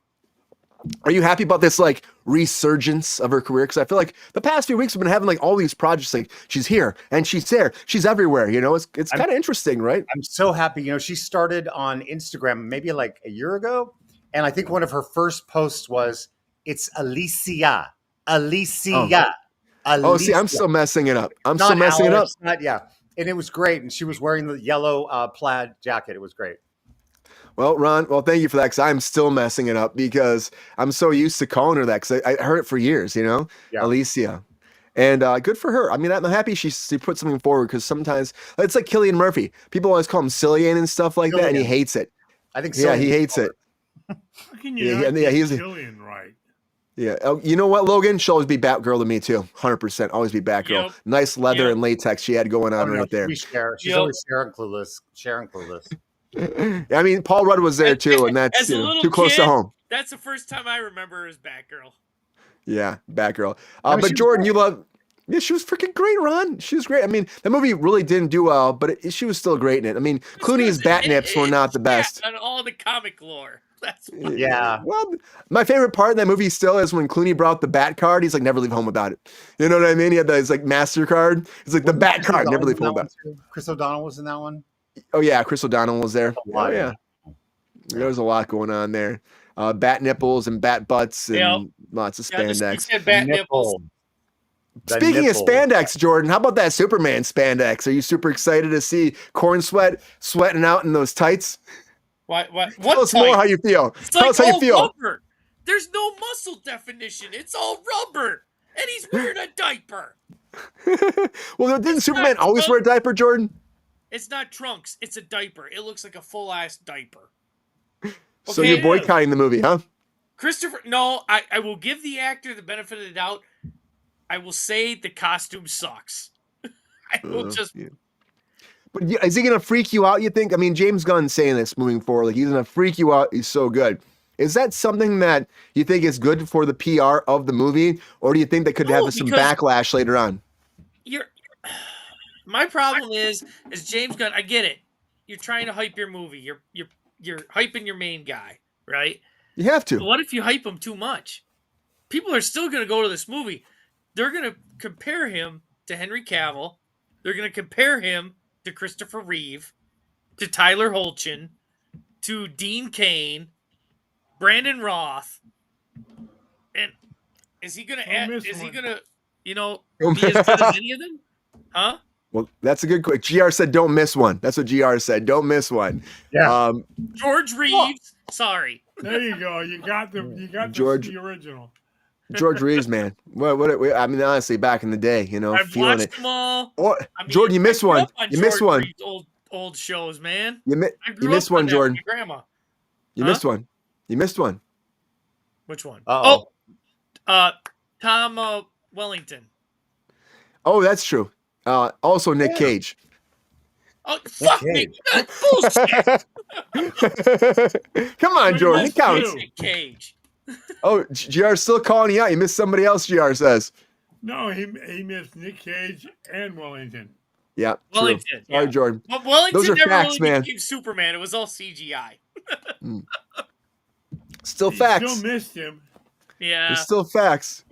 Are you happy about this like resurgence of her career? Because I feel like the past few weeks we've been having like all these projects, like she's here and she's there, she's everywhere. You know, it's kind of interesting, right? I'm so happy. You know, she started on Instagram maybe like a year ago, and I think one of her first posts was, "It's Alicia." Oh, see, I'm still messing it up. I'm Not still messing it up. Alex, yeah, and it was great. And she was wearing the yellow plaid jacket. It was great. Well, Ron, thank you for that because I'm still messing it up because I'm so used to calling her that because I heard it for years, you know, Yeah. Alicia. And good for her. I mean, I'm happy she put something forward because sometimes it's like Cillian Murphy. People always call him Cillian and stuff like that, and he hates it. I think so. Yeah, he hates it. How can you Yeah, not yeah, get he's- Cillian right? Yeah. Oh, you know what, Logan? She'll always be Batgirl to me too. 100%. Always be Batgirl. Yep. Nice leather Yep. and latex she had going on right there. She's Yep. always Sharon Clueless. I mean, Paul Rudd was there too, and that's As a little too close to kid, home. That's the first time I remember her as Batgirl. Yeah, Batgirl. mean, But she was Jordan, you love. Yeah, she was freaking great, Ron. She was great. I mean, the movie really didn't do well, but she was still great in it. I mean, Clooney's bat nips were not the best. On all the comic lore. That's why. Yeah. Well, my favorite part of that movie still is when Clooney brought the bat card. He's like, never leave home without it. You know what I mean? He had his like MasterCard. It's like the bat card, never leave home without it. Chris O'Donnell was in that one. Oh yeah, Chris O'Donnell was there. A lot, Oh yeah, there was a lot going on there. Bat nipples and bat butts and Yep. lots of Yeah, just spandex. said bat nipples. The Speaking nipple. of spandex, Jordan, how about that Superman spandex? Are you super excited to see Corn Sweat sweating out in those tights? What Tell us more how you feel. It's Tell like us how you all feel. rubber. There's no muscle definition. It's all rubber. And he's wearing a diaper. Well, didn't Superman always wear a diaper, Jordan? It's not trunks. It's a diaper. It looks like a full-ass diaper. So Okay. you're boycotting the movie, huh? Christopher, no, I will give the actor the benefit of the doubt. I will say the costume sucks. I will just... Yeah. But is he going to freak you out, you think? I mean, James Gunn's saying this moving forward. Like, he's going to freak you out. He's so good. Is that something that you think is good for the PR of the movie? Or do you think that could No, have some because- backlash later on? My problem is James Gunn. I get it. You're trying to hype your movie. You're hyping your main guy, right? You have But to. what if you hype him too much? People are still going to go to this movie. They're going to compare him to Henry Cavill. They're going to compare him to Christopher Reeve, to Tyler Hoechlin, to Dean Cain, Brandon Roth. And is he going to add? miss Is he one. going to, be as good as any of them? Huh? Well, that's a good question. GR said, don't miss one. That's what GR said. Don't miss one. Yeah. George Reeves. Sorry. There you go. You got George- the original. George Reeves, man. I mean, honestly, back in the day, I've feeling watched it. them all. Or, I mean, Jordan, you I missed grew one. up on You missed George one. Reeves' old shows, man. You I grew missed up on one, that Jordan. with my grandma. You Huh? missed one. You missed one. Which one? Uh-oh. Tom Wellington. Oh, that's true. Also, Nick Cage. Oh, fuck me. Cage. Bullshit. Come on, Jordan. It missed counts. two. Nick Cage. Oh, GR's still calling you out. You missed somebody else, GR says. No, he missed Nick Cage and Wellington. Yeah, true. Wellington. Sorry, Yeah. Jordan. But Wellington Those are never facts, really man. became Superman. It was all CGI. Still You facts. still missed him. Yeah. There's still facts.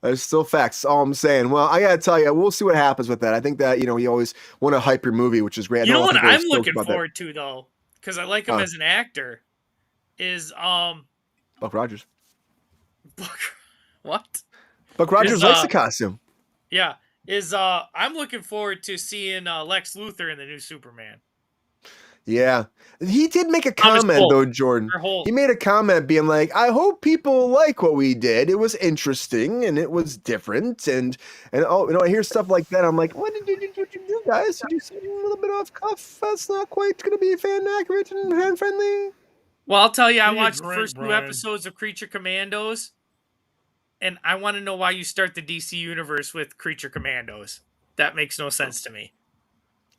There's still facts. All I'm saying. Well, I gotta tell you, we'll see what happens with that. I think that you always want to hype your movie, which is great. I You know a lot what of people are I'm stoked looking about that. forward to, though? Because I like him Huh. as an actor. is Buck Rogers. what? Buck Rogers Is, likes the costume. Yeah, is I'm looking forward to seeing Lex Luthor in the new Superman. Yeah. He did make a Thomas comment, Holt. though, Jordan. Or Holt. He made a comment being like, I hope people like what we did. It was interesting and it was different. And oh, I hear stuff like that. I'm like, what did you do, guys? Did you say a little bit off cuff? That's not quite going to be fan accurate and fan friendly. Well, I'll tell you, I He did watched the great, first 2 Brian. episodes of Creature Commandos, and I want to know why you start the DC universe with Creature Commandos. That makes no sense to me.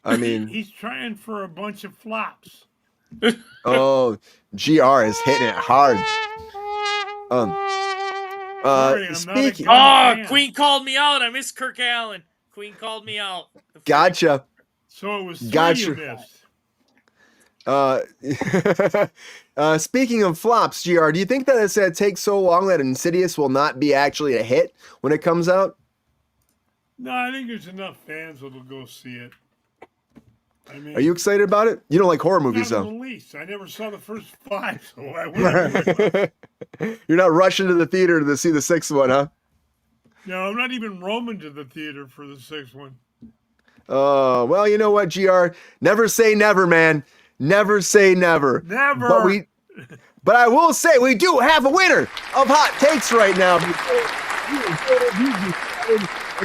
I mean, He's trying for a bunch of flops. oh, GR is hitting it hard. Sorry, I'm not a Speaking, guy. Oh, man. Queen called me out. I miss Kirk Allen. Queen called me out. gotcha. So it was 3 Gotcha. you missed. Speaking of flops, GR, do you think that it's going to take so long that Insidious will not be actually a hit when it comes out? No, I think there's enough fans that'll go see it. I mean, Are you excited about it? You don't like horror movies, not though. in the least. I never saw the first 5, so I wouldn't. You're not rushing to the theater to see the 6th one, huh? No, I'm not even roaming to the theater for the 6th one. Oh, well, you know what, GR? Never say never, man. Never say never. Never. But I will say we do have a winner of hot takes right now. And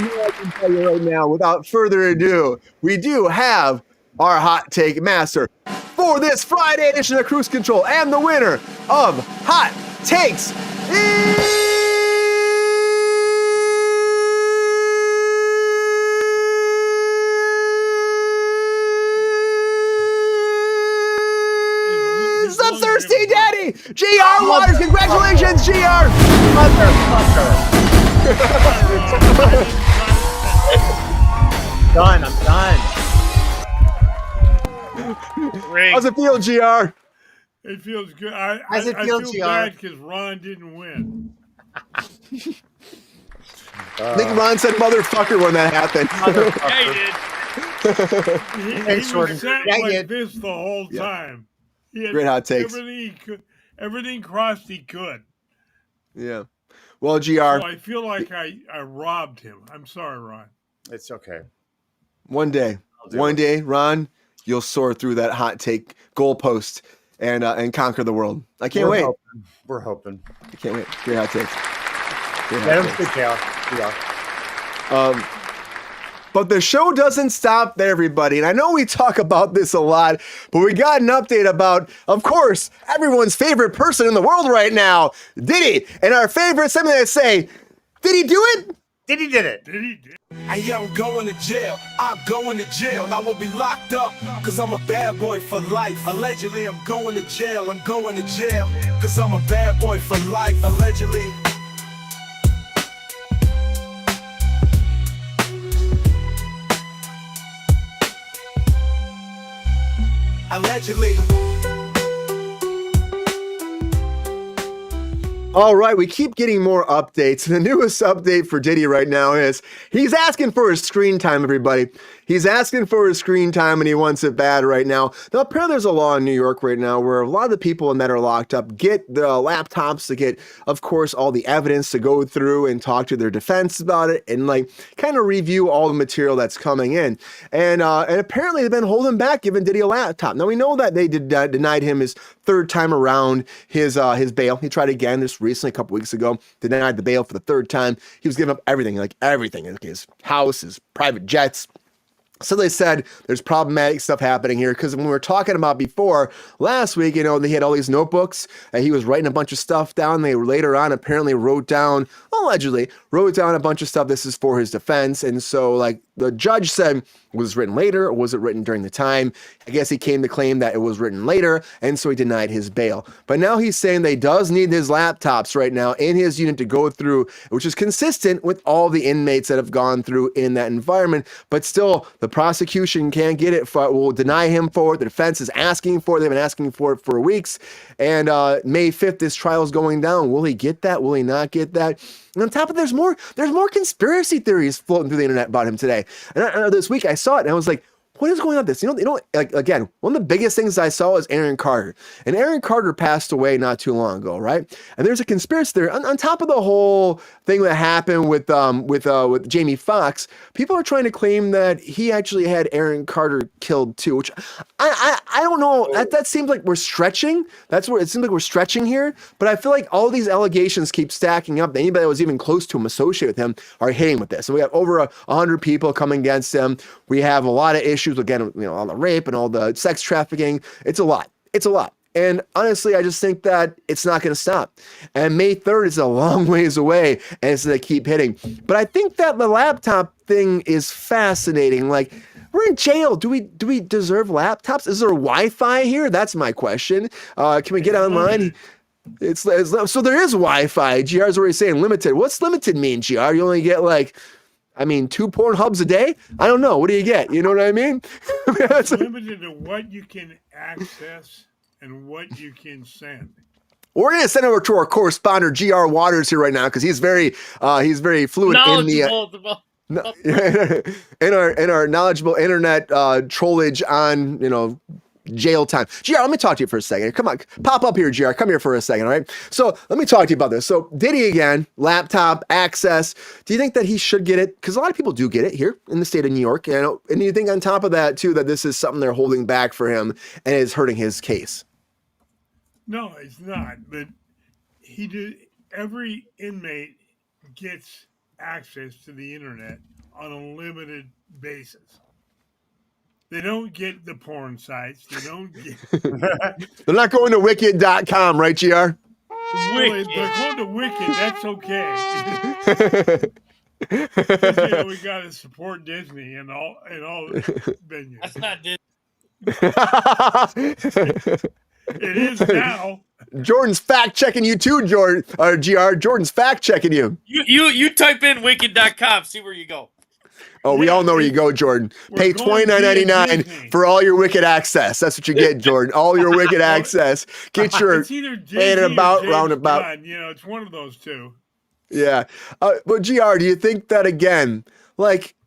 I can tell you right now, without further ado, we do have our hot take master for this Friday edition of Kruse Control, and the winner of hot takes is the Thirsty Daddy, GR Waters. Congratulations, GR. Done. I'm done. Rigged. How's it feel, GR? It feels good. I How's it feel, feel GR? bad because Ron didn't win. I think Ron said motherfucker when that happened. Yeah, he did. He Thanks, was Jordan. sat Yeah, like yeah. this the whole Yeah. time. He had Great hot takes. Everything he could, everything crossed he could. Yeah. Well, GR, So I feel like I robbed him. I'm sorry, Ron. It's okay. one day, Ron, you'll soar through that hot take goalpost and conquer the world. I can't wait. We're hoping. I can't wait. Great hot takes. Great Let hot him takes. speak out. Yeah. But the show doesn't stop there, everybody. And I know we talk about this a lot, but we got an update about, of course, everyone's favorite person in the world right now, Diddy. And our favorite, something that say, did he do it? Diddy did it. Did he? Did? Hey, I'm going to jail. I'm going to jail. I will be locked up because I'm a bad boy for life. Allegedly, I'm going to jail. I'm going to jail because I'm a bad boy for life. Allegedly. Allegedly. All right, we keep getting more updates. The newest update for Diddy right now is he's asking for his screen time, everybody. He's asking for his screen time and he wants it bad right now. Now, apparently there's a law in New York right now where a lot of the people that are locked up get the laptops to get, of course, all the evidence to go through and talk to their defense about it and like kind of review all the material that's coming in. And apparently they've been holding back giving Diddy a laptop. Now, we know that they denied him his 3rd time around his bail. He tried again this recently, a couple weeks ago, denied the bail for the 3rd time. He was giving up everything, like everything, like his house, his private jets. So they said there's problematic stuff happening here because when we were talking about before last week, you know, they had all these notebooks and he was writing a bunch of stuff down. They later on apparently allegedly wrote down a bunch of stuff. This is for his defense. And so like the judge said, was it written later or was it written during the time? I guess he came to claim that it was written later. And so he denied his bail. But now he's saying they does need his laptops right now in his unit to go through, which is consistent with all the inmates that have gone through in that environment. But still, the prosecution can't get it, will deny him for it. The defense is asking for it. They've been asking for it for weeks. And May 5th, this trial is going down. Will he get that? Will he not get that? And on top of there's more conspiracy theories floating through the internet about him today. And this week I saw it and I was like, what is going on with this? Like, again, one of the biggest things I saw is Aaron Carter. And Aaron Carter passed away not too long ago, right? And there's a conspiracy there. On top of the whole thing that happened with Jamie Foxx, people are trying to claim that he actually had Aaron Carter killed too, which I don't know. That seems like we're stretching. That's where it seems like we're stretching here. But I feel like all these allegations keep stacking up. Anybody that was even close to him, associated with him, are hitting with this. So we have over 100 people coming against him. We have a lot of issues, again, all the rape and all the sex trafficking. It's a lot. And honestly, I just think that it's not going to stop. And May 3rd is a long ways away, and it's going to keep hitting. But I think that the laptop thing is fascinating. Like, we're in jail. Do we deserve laptops? Is there Wi-Fi here? That's my question. Can we get online? So there is Wi-Fi. GR's already saying limited. What's limited mean, GR? You only get 2 porn hubs a day? I don't know. What do you get? You know what I mean? It's limited to what you can access and what you can send. We're going to send over to our correspondent, GR Waters, here right now, because he's very fluent in the in our knowledgeable internet trollage on jail time. GR, let me talk to you for a second. Come on, pop up here, GR. Come here for a second, all right? So let me talk to you about this. So Diddy again, laptop access. Do you think that he should get it? Because a lot of people do get it here in the state of New York. And you think on top of that too that this is something they're holding back for him and is hurting his case? No, it's not. But every inmate gets access to the internet on a limited basis. They don't get the porn sites. They don't get. They're not going to wicked.com, right, GR? Well, they're going to Wicked. That's okay. We got to support Disney and all venues. That's not Disney. It is now. Jordan's fact checking you too, GR. Jordan's fact checking you. You type in wicked.com, see where you go. Oh, we all know where you go, Jordan. Pay $29.99 for all your Wicked access. That's what you get, Jordan. All your Wicked access. Get your it's either Disney about or roundabout. Gunn. It's one of those two. Yeah. But GR, do you think that again?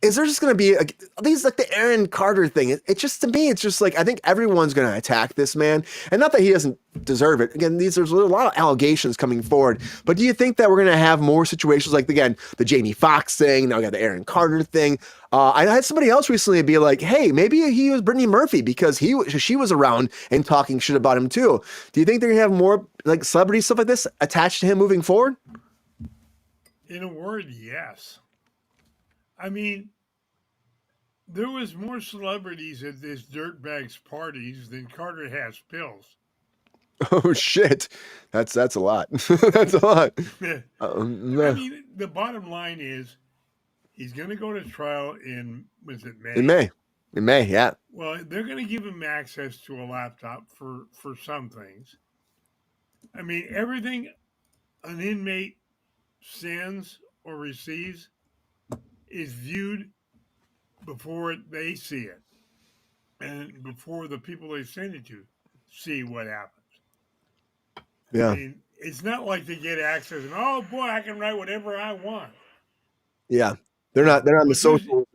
Is there just going to be these the Aaron Carter thing? It just, to me, it's just I think everyone's going to attack this man, and not that he doesn't deserve it. Again, there's a lot of allegations coming forward, but do you think that we're going to have more situations like the Jamie Foxx thing? Now we got the Aaron Carter thing. I had somebody else recently be like, "Hey, maybe he was Britney Murphy because she was around and talking shit about him too." Do you think they're going to have more celebrity stuff like this attached to him moving forward? In a word, yes. I mean, there was more celebrities at this dirtbag's parties than Carter has pills. Oh shit, that's a lot. That's a lot. I mean, the bottom line is, he's going to go to trial in May? In May, yeah. Well, they're going to give him access to a laptop for some things. I mean, everything an inmate sends or receives is viewed before they see it and before the people they send it to see what happens. Yeah. I mean, it's not like they get access and, oh boy, I can write whatever I want. Yeah. They're not on the social.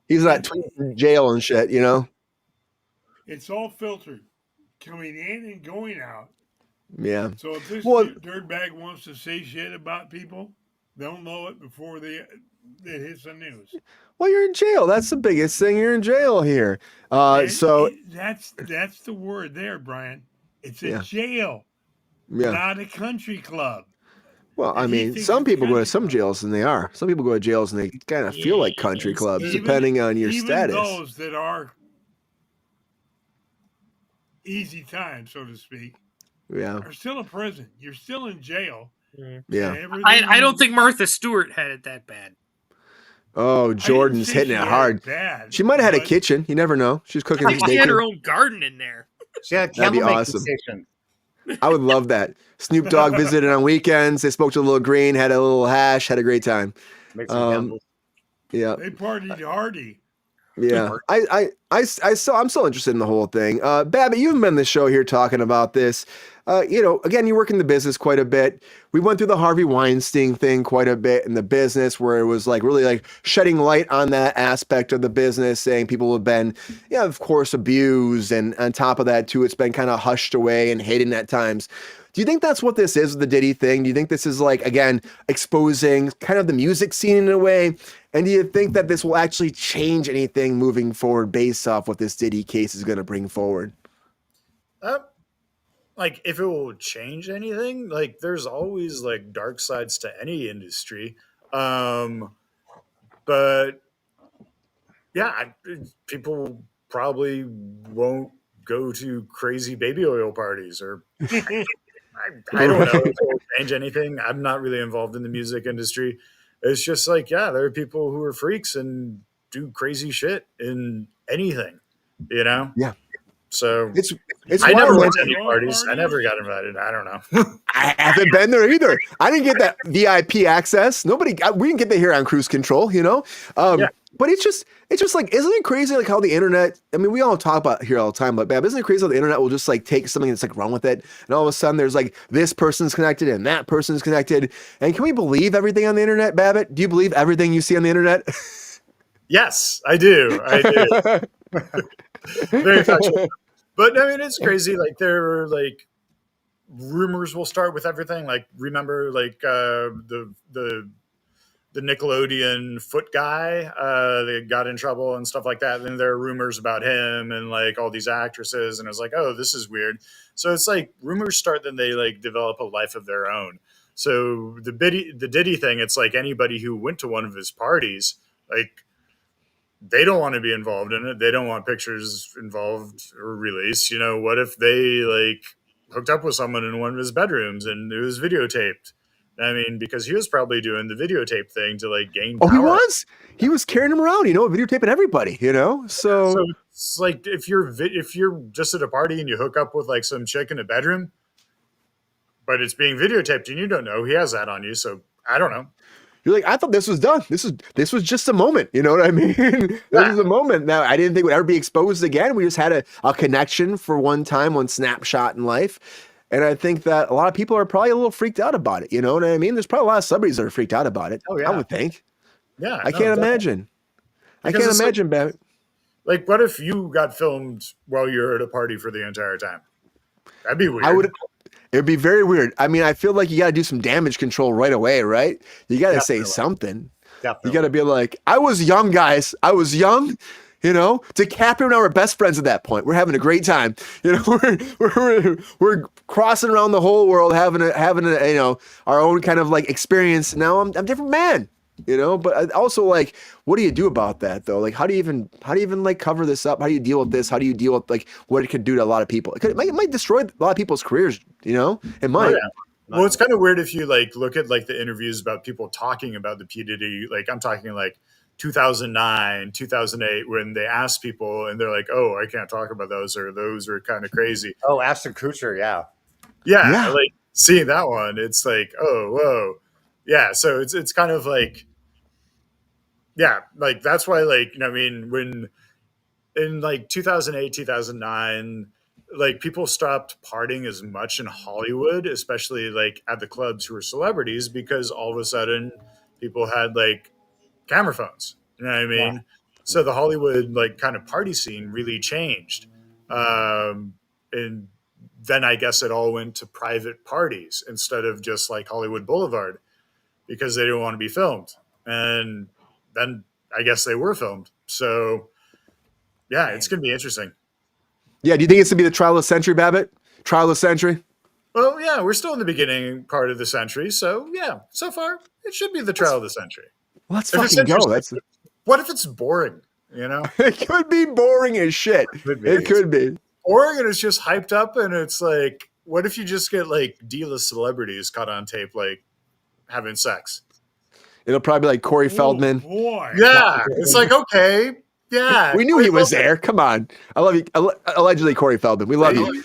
He's not tweeting jail and shit, It's all filtered, coming in and going out. Yeah. So if this dirtbag wants to say shit about people, they'll know it before it hits the news. Well, you're in jail. That's the biggest thing. You're in jail here. That's the word there, Brian. It's a jail, not a country club. Well, I mean, some people go to some jails and they are. Some people go to jails and they kind of feel like country clubs, depending on your status. Even those that are easy time, so to speak, are still a prison. You're still in jail. Yeah. I don't think Martha Stewart had it that bad. Oh, Jordan's hitting it hard. She might have had a kitchen. You never know. She's cooking these She had her own garden in there. She had That'd be awesome. I would love that. Snoop Dogg visited on weekends. They spoke to Lil Green, had a little hash, had a great time. Make some yeah. They partied hardy. Yeah. I'm still interested in the whole thing. Babbitt, you've been on the show here talking about this. Again, you work in the business quite a bit. We went through the Harvey Weinstein thing quite a bit in the business, where it was like really like shedding light on that aspect of the business, saying people have been, of course, abused, and on top of that too, it's been kind of hushed away and hidden at times. Do you think that's what this is with the Diddy thing? Do you think this is like, again, exposing kind of the music scene in a way? And do you think that this will actually change anything moving forward based off what this Diddy case is going to bring forward? Like, if it will change anything, like, there's always like dark sides to any industry. But yeah, people probably won't go to crazy baby oil parties, or I don't know if it will change anything. I'm not really involved in the music industry. It's just like, yeah, there are people who are freaks and do crazy shit in anything, Yeah. So It's I never wild, went to man. any parties. I never got invited. I don't know. I haven't been there either. I didn't get that VIP access. We didn't get that here on Kruse Control, Yeah. But it's just like, isn't it crazy like how the internet, I mean, we all talk about it here all the time, but Bab, isn't it crazy how the internet will just like take something that's like wrong with it, and all of a sudden there's like this person's connected and that person's connected. And can we believe everything on the internet, Babbitt? Do you believe everything you see on the internet? Yes, I do. Very factual. But I mean, it's crazy. Like, there are like rumors will start with everything. Like, remember like the Nickelodeon foot guy that got in trouble and stuff like that. And there are rumors about him and like all these actresses, and it was like, oh, this is weird. So it's like rumors start, then they like develop a life of their own. So the Diddy thing, it's like anybody who went to one of his parties, like, they don't want to be involved in it. They don't want pictures involved or released. What if they like hooked up with someone in one of his bedrooms and it was videotaped? I mean, because he was probably doing the videotape thing to like gain power. Oh, he was carrying him around, videotaping everybody, So it's like, if you're just at a party and you hook up with like some chick in a bedroom, but it's being videotaped and you don't know, he has that on you. So I don't know. you're like, I thought this was done. This was just a moment. You know what I mean? This was a moment. Now, I didn't think it would ever be exposed again. We just had a connection for one time, one snapshot in life. And I think that a lot of people are probably a little freaked out about it. You know what I mean? There's probably a lot of celebrities that are freaked out about it. Oh, yeah. I would think. Yeah. I can't imagine. I can't imagine, Babbitt. Like, what if you got filmed while you're at a party for the entire time? That'd be weird. It would be very weird. I mean, I feel like you got to do some damage control right away, right? You got to say something. Definitely. You got to be like, I was young, guys. I was young. DiCaprio and I were best friends at that point. We're having a great time. We're crossing around the whole world, having a our own kind of like experience. Now I'm a different man. But also, like, what do you do about that though? Like, how do you even like cover this up? How do you deal with this? How do you deal with like what it could do to a lot of people? It might destroy a lot of people's careers. It might. Oh, yeah. Well, it's kind of weird if you like look at like the interviews about people talking about the P. Diddy. Like, I'm talking like 2009, 2008, when they ask people and they're like, "Oh, I can't talk about those," or "Those are kind of crazy." Oh, Ashton Kutcher, yeah. Yeah, like seeing that one, it's like, oh, whoa, yeah. So it's kind of like, yeah, like that's why, like, I mean, when in like 2008, 2009, like people stopped partying as much in Hollywood, especially like at the clubs who were celebrities, because all of a sudden people had like camera phones. You know what I mean? Yeah. So the Hollywood like kind of party scene really changed. And then I guess it all went to private parties instead of just like Hollywood Boulevard, because they didn't want to be filmed. And then I guess they were filmed. So yeah, it's going to be interesting. Yeah. Do you think it's going to be the trial of the century, Babbitt? Trial of the century? Well, yeah, we're still in the beginning part of the century. So yeah, so far it should be the trial of the century. Well, let's fucking go. What if it's boring? It could be boring as shit. It could be. Boring, and it's just hyped up, and it's like, what if you just get like D-list celebrities caught on tape like having sex? It'll probably be like Corey Feldman. Boy. Yeah, it's like, okay, yeah. We knew he was there. Come on. I love you. Allegedly Corey Feldman. We love you.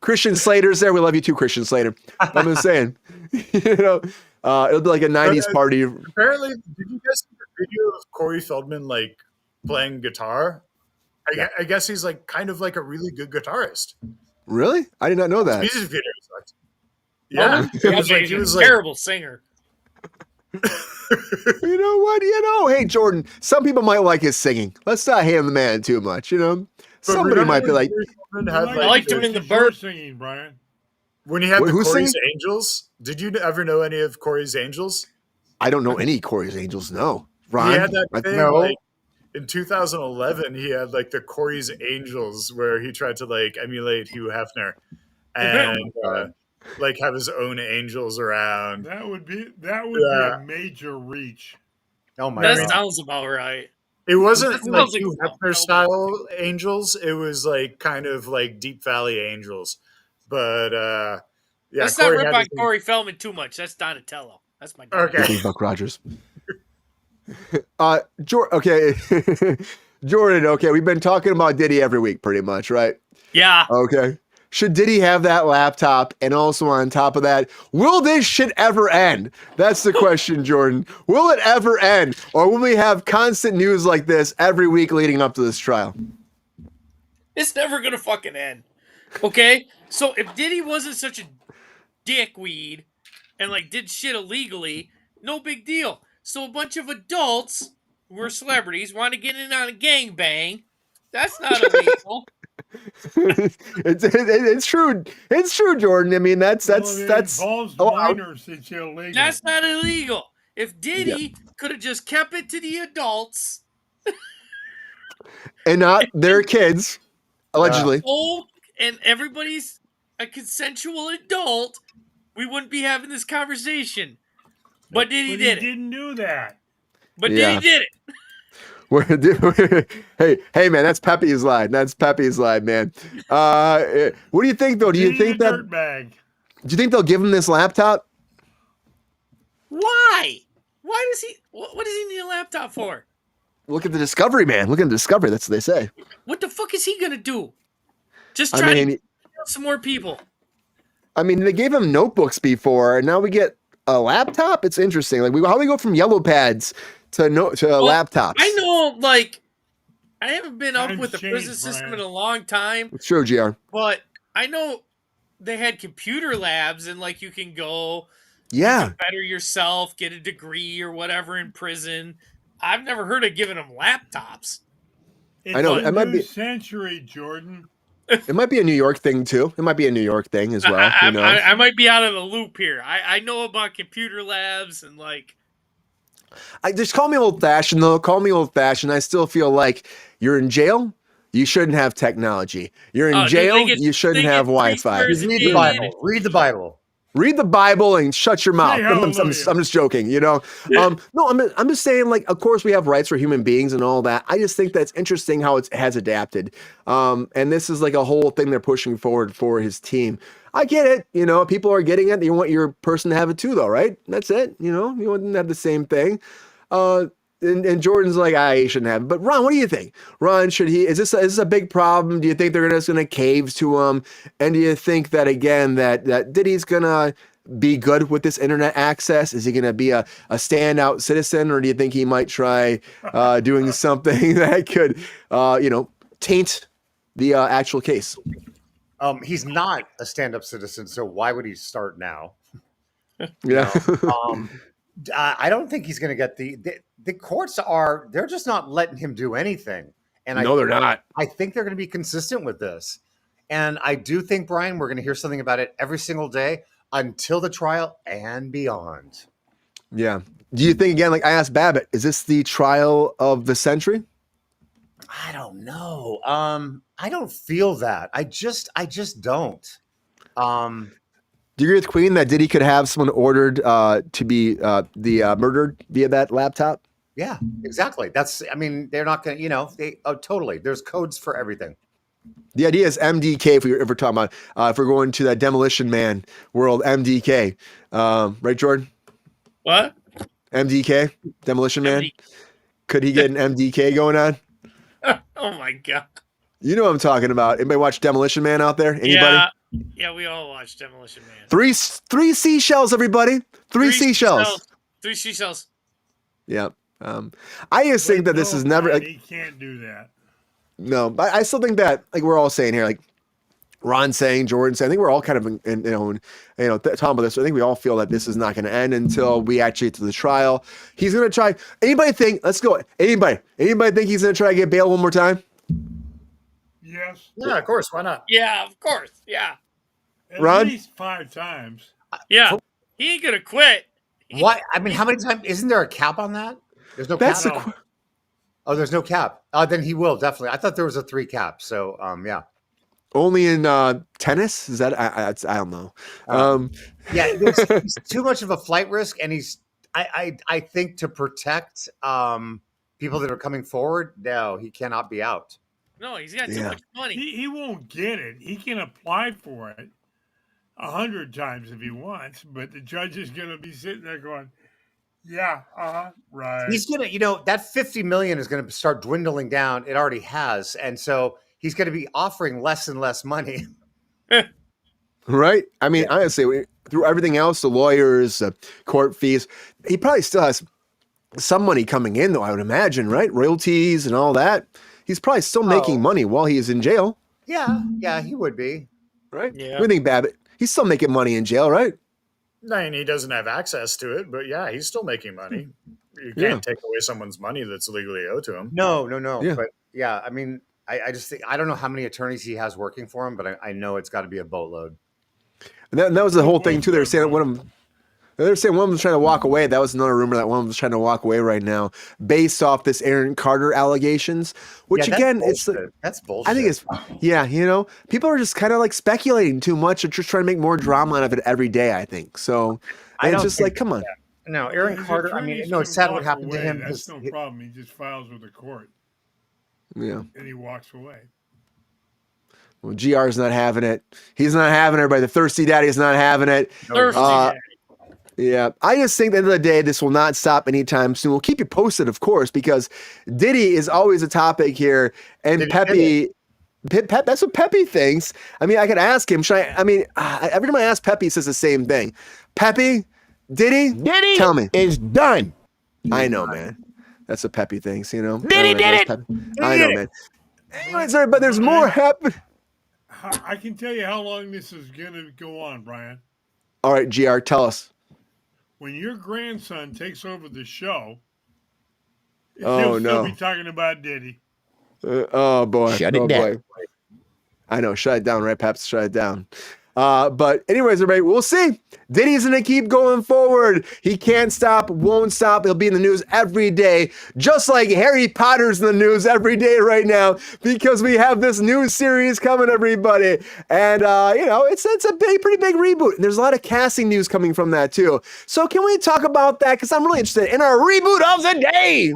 Christian Slater's there. We love you too, Christian Slater. I'm just saying. It'll be like a 90s party. Apparently, did you guys see the video of Corey Feldman like playing guitar. I guess he's like kind of like a really good guitarist. Really? I did not know that. Music video sucked. Yeah, Oh, he was a terrible singer. You know what? Hey, Jordan, some people might like his singing. Let's not ham the man too much, Somebody might be like... I like doing the bird singing, Brian. When he had the who's Corey's singing? Angels, did you ever know any of Corey's Angels? I don't know any Corey's Angels, no. He Ron? had that thing, No. like, in 2011, he had like the Corey's Angels where he tried to like emulate Hugh Hefner and like have his own angels around. That would be a major reach. Oh my That god. sounds about right. It wasn't That like sounds like Hugh Hefner style angels. It was like kind of like Deep Valley Angels. But yeah, Let's Corey not rip had on his- Corey Feldman too much. That's Donatello. That's my dad. Okay. Buck Rogers. Okay. Jordan, okay, we've been talking about Diddy every week pretty much, right? Yeah. Okay. Should Diddy have that laptop? And also on top of that, will this shit ever end? That's the question, Jordan. Will it ever end? Or will we have constant news like this every week leading up to this trial? It's never gonna fucking end. Okay? So if Diddy wasn't such a dickweed and like did shit illegally, no big deal. So a bunch of adults who are celebrities want to get in on a gangbang. That's not illegal. It's true. It's true, Jordan. I mean, that's involves oh, minors. It's illegal. That's not illegal. If Diddy could have just kept it to the adults, and not their kids, allegedly. and everybody's a consensual adult, we wouldn't be having this conversation. But Diddy But did he it. didn't do that. But Yeah. Diddy did it. Hey, man, that's Pepe's line. That's Pepe's line, man. What do you think, though? Do you think that? Dirtbag. Do you think they'll give him this laptop? Why? Why does he? What does he need a laptop for? Look at the Discovery, man. Look at the Discovery. That's what they say. What the fuck is he gonna do? Just I try mean, to get some more people. they gave him notebooks before, and now we get a laptop. It's interesting. Like, how do we go from yellow pads to laptops? I know, like, I haven't been up Times with the change, prison system Brian. in a long time, It's true, GR. but I know they had computer labs and like you can go Yeah. better yourself, get a degree or whatever in prison. I've never heard of giving them laptops. It's I know, a it might new be- century, Jordan. It might be a New York thing, too. It might be a New York thing as well. I might be out of the loop here. I know about computer labs and like. Just call me old-fashioned, though. Call me old-fashioned. I still feel like you're in jail. You shouldn't have technology. You're in Oh, dude, jail. they get- You shouldn't they have get Wi-Fi. free Read the Bible. Read the Bible. Read the Bible and shut your mouth. Say I'm hallelujah. just joking, No, I'm just saying, like, of course we have rights for human beings and all that. I just think that's interesting how it has adapted. And this is like a whole thing they're pushing forward for his team. I get it. People are getting it. You want your person to have it too, though, right? That's it. You want them to have the same thing. And Jordan's like, he shouldn't have it. But Ron, what do you think? Ron, is this a big problem? Do you think they're just going to cave to him? And do you think that, again, that Diddy's going to be good with this internet access? Is he going to be a standout citizen? Or do you think he might try doing something that could, taint the actual case? He's not a stand-up citizen, so why would he start now? Yeah. I don't think he's going to get the courts they're just not letting him do anything. And No, they're not. I think they're going to be consistent with this. And I do think, Brian, we're going to hear something about it every single day until the trial and beyond. Yeah. Do you think, again, like I asked Babbitt, is this the trial of the century? I don't know. I don't feel that. I just don't. Do you agree with Queen that Diddy could have someone ordered to be murdered via that laptop? Yeah, exactly. They're not going to, totally. There's codes for everything. The idea is MDK, if we're talking about, if we're going to that Demolition Man world, MDK. Right, Jordan? What? MDK, Demolition Man? Could he get an MDK going on? Oh my god. You know what I'm talking about. Anybody watch Demolition Man out there? Anybody? Yeah, we all watched Demolition Man. Three seashells, everybody. Three seashells. 3 seashells. Yeah. I just think that But this no, is never Brian, like he can't do that. no, but I still think that like we're all saying here, like Ron saying, Jordan saying, I think we're all kind of talking about this. I think we all feel that this is not going to end until we actually get to the trial. He's going to try. Anybody think? Let's go. Anybody think he's going to try to get bail one more time? Yes. Yeah, of course. Why not? Yeah, of course. Yeah. At Ron? least 5 times. Yeah. He ain't gonna quit. What? I mean, how many times? Isn't there a cap on that? There's no That's cap. the Oh, there's no cap. Then he will definitely. I thought there was a 3 cap. So, yeah. only in tennis. Is that I don't know. Yeah, he's too much of a flight risk, and I think to protect people that are coming forward, no, he cannot be out. No, he's got too Yeah. much money. He won't get it. He can apply for it 100 times if he wants, but the judge is going to be sitting there going, yeah, right. He's gonna, that 50 million is gonna start dwindling down. It already has, and so he's gonna be offering less and less money. Right? I mean, honestly, through everything else, the lawyers, court fees, he probably still has some money coming in, though, I would imagine, right? Royalties and all that. He's probably still making money while he is in jail, Yeah, he would be. right? Yeah. What do you think, Babbitt? He's still making money in jail, right? I mean, he doesn't have access to it, but yeah, he's still making money. You can't take away someone's money that's legally owed to him. No. Yeah. But yeah, I mean, I just think I don't know how many attorneys he has working for him, but I know it's got to be a boatload. And that was the whole thing, too. They were saying one of them. They're saying one of them was trying to walk away. That was another rumor that one of them was trying to walk away right now, based off this Aaron Carter allegations. Which Yeah, again, that's bullshit. I think it's people are just kind of like speculating too much and just trying to make more drama out of it every day. I think so. And it's just like, come on. No, Aaron His Carter. I mean, attorneys no, it's can sad what walk happened to away. him. That's no problem. He just files with the court Yeah. and he walks away. Well, GR's not having it. He's not having it. Everybody, the thirsty daddy is not having it. Thirsty. Yeah, I just think at the end of the day, this will not stop anytime soon. We'll keep you posted, of course, because Diddy is always a topic here, and Pepe. That's what Pepe thinks. I mean, I could ask him. Every time I ask Pepe, he says the same thing. Pepe, Diddy, tell me. is done. I know, man. That's what Pepe thinks, Diddy did it. I know, man. Anyways, but there's more happen. I can tell you how long this is going to go on, Brian. All right, GR, tell us. When your grandson takes over the show, Oh, he'll no. still be talking about Diddy. Oh, boy. Shut it down. Boy. I know. Shut it down, right, Peps? Shut it down. But anyways, everybody, we'll see. Diddy's going to keep going forward. He can't stop, won't stop. He'll be in the news every day, just like Harry Potter's in the news every day right now, because we have this new series coming, everybody. And, it's a pretty big reboot. And there's a lot of casting news coming from that, too. So can we talk about that? Because I'm really interested in our reboot of the day.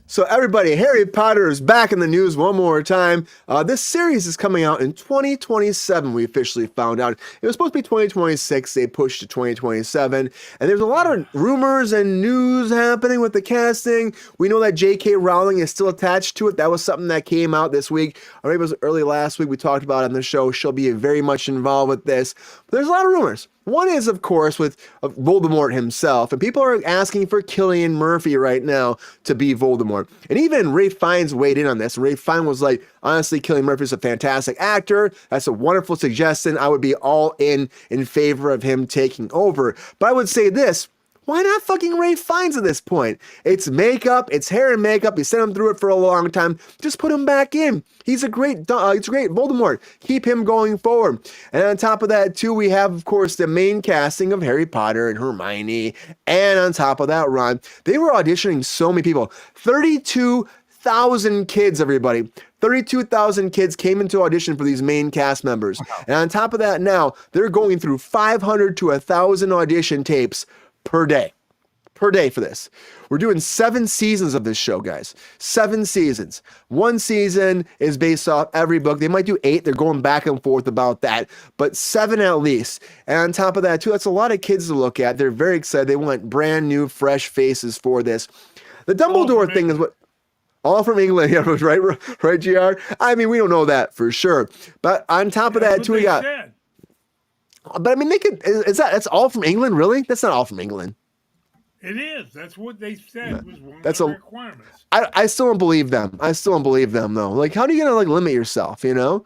So everybody, Harry Potter is back in the news one more time. This series is coming out in 2027, we officially found out. It was supposed to be 2026, they pushed to 2027. And there's a lot of rumors and news happening with the casting. We know that J.K. Rowling is still attached to it. That was something that came out this week. Or maybe it was early last week we talked about it on the show. She'll be very much involved with this. But there's a lot of rumors. One is, of course, with Voldemort himself, and people are asking for Cillian Murphy right now to be Voldemort. And even Ralph Fiennes weighed in on this. And Ralph Fiennes was like, honestly, Cillian Murphy is a fantastic actor. That's a wonderful suggestion. I would be all in favor of him taking over. But I would say this. Why not fucking Ralph Fiennes at this point? It's makeup, it's hair and makeup. You sent him through it for a long time. Just put him back in. He's a great Voldemort. Keep him going forward. And on top of that, too, we have, of course, the main casting of Harry Potter and Hermione. And on top of that, Ron, they were auditioning so many people. 32,000 kids, everybody. 32,000 kids came into audition for these main cast members. And on top of that, now they're going through 500 to 1,000 audition tapes per day. per day for this. We're doing 7 seasons of this show, guys. 7 seasons. 1 season is based off every book. They might do 8. They're going back and forth about that, but 7 at least. And on top of that, too, that's a lot of kids to look at. They're very excited. They want brand new, fresh faces for this. The Dumbledore thing is what. All from England, yeah, right, GR? I mean, we don't know that for sure. But on top of that, too, we got. Said. But I mean, they could. That's all from England, really? That's not all from England. It is. That's what they said was one That's of the a- requirements. I still don't believe them. I still don't believe them, though. Like, how are you gonna like limit yourself? You know.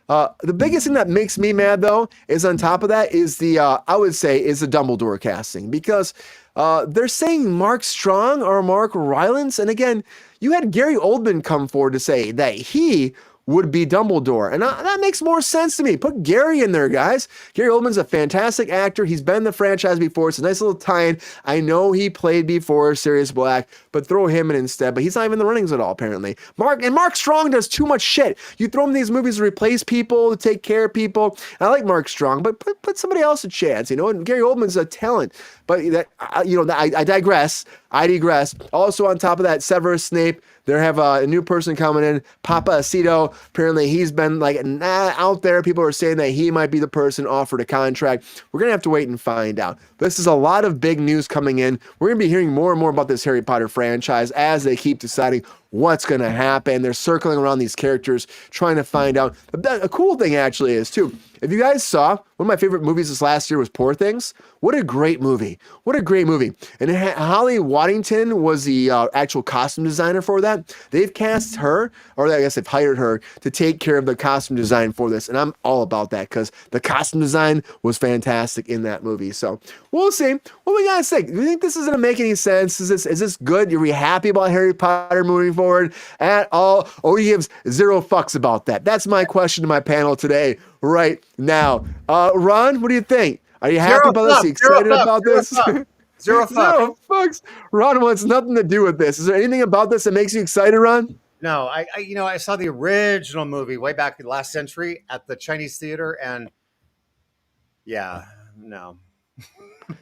The biggest thing that makes me mad, though, is on top of that is the I would say is the Dumbledore casting, because they're saying Mark Strong or Mark Rylance, and again, you had Gary Oldman come forward to say that he would be Dumbledore, and that makes more sense to me. Put Gary in there, guys. Gary Oldman's a fantastic actor. He's been in the franchise before. It's a nice little tie-in. I know he played before Sirius Black, but throw him in instead. But he's not even in the runnings at all, apparently. Mark Strong does too much shit. You throw him in these movies to replace people, to take care of people. And I like Mark Strong, but put somebody else a chance, you know. And Gary Oldman's a talent. But that I digress. I digress. Also, on top of that, Severus Snape. They have a new person coming in, Papa Aceto. Apparently, he's been like out there. People are saying that he might be the person offered a contract. We're going to have to wait and find out. This is a lot of big news coming in. We're going to be hearing more and more about this Harry Potter franchise as they keep deciding what's going to happen. They're circling around these characters, trying to find out. A cool thing actually is, too, if you guys saw, one of my favorite movies this last year was Poor Things. What a great movie. What a great movie. And Holly Waddington was the actual costume designer for that. They've cast her, or I guess they've hired her, to take care of the costume design for this. And I'm all about that because the costume design was fantastic in that movie. So we'll see. What we got to say? Do you think this is going to make any sense? Is this good? Are we happy about Harry Potter moving forward at all? Or he gives 0 fucks about that? That's my question to my panel today, right now. Ron, what do you think? Are you happy about this? Are you excited about this? 0 fuck. 0 fucks. Ron wants nothing to do with this. Is there anything about this that makes you excited, Ron? No, I saw the original movie way back in last century at the Chinese theater, and yeah, no.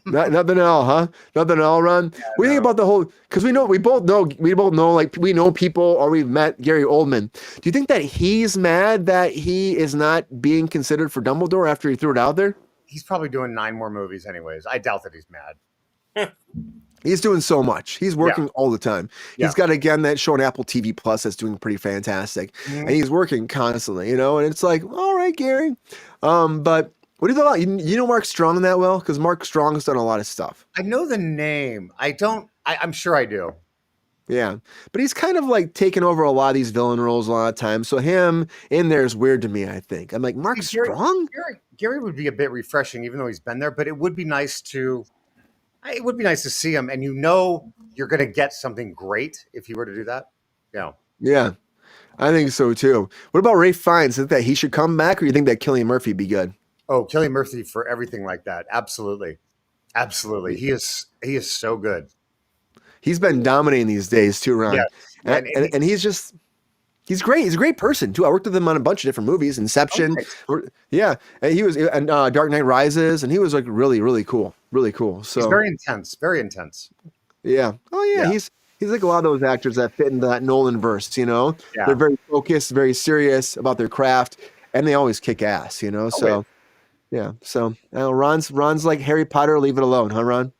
Nothing at all, huh? Nothing at all, Ron. Yeah, What do you think about the whole? Because we both know, like we know people, or we've met Gary Oldman. Do you think that he's mad that he is not being considered for Dumbledore after he threw it out there? He's probably doing 9 more movies anyways. I doubt that he's mad. He's doing so much. He's working all the time. Yeah. He's got, again, that show on Apple TV Plus that's doing pretty fantastic. Mhm. And he's working constantly, you know, and it's like, all right, Gary. But what do you think about, you know Mark Strong that well? Because Mark Strong's done a lot of stuff. I know the name. I'm sure I do. Yeah. But he's kind of like taken over a lot of these villain roles a lot of times. So him in there is weird to me, I think. I'm like, Mark Strong? Gary would be a bit refreshing, even though he's been there, but it would be nice to see him, and you're going to get something great if you were to do that. Yeah. Yeah. I think so too. What about Ralph Fiennes? Think that he should come back, or you think that Cillian Murphy would be good? Oh, Cillian Murphy for everything like that. Absolutely. Absolutely. He is so good. He's been dominating these days too, Ron. Yeah. And he's great. He's a great person too. I worked with him on a bunch of different movies, Inception. Yeah. And he was in Dark Knight Rises, and he was like really, really cool. Really cool. So he's very intense. Very intense. Yeah. Oh yeah. He's like a lot of those actors that fit into that Nolan verse, you know? Yeah. They're very focused, very serious about their craft, and they always kick ass, you know? So yeah. So Ron's like Harry Potter, leave it alone, huh, Ron?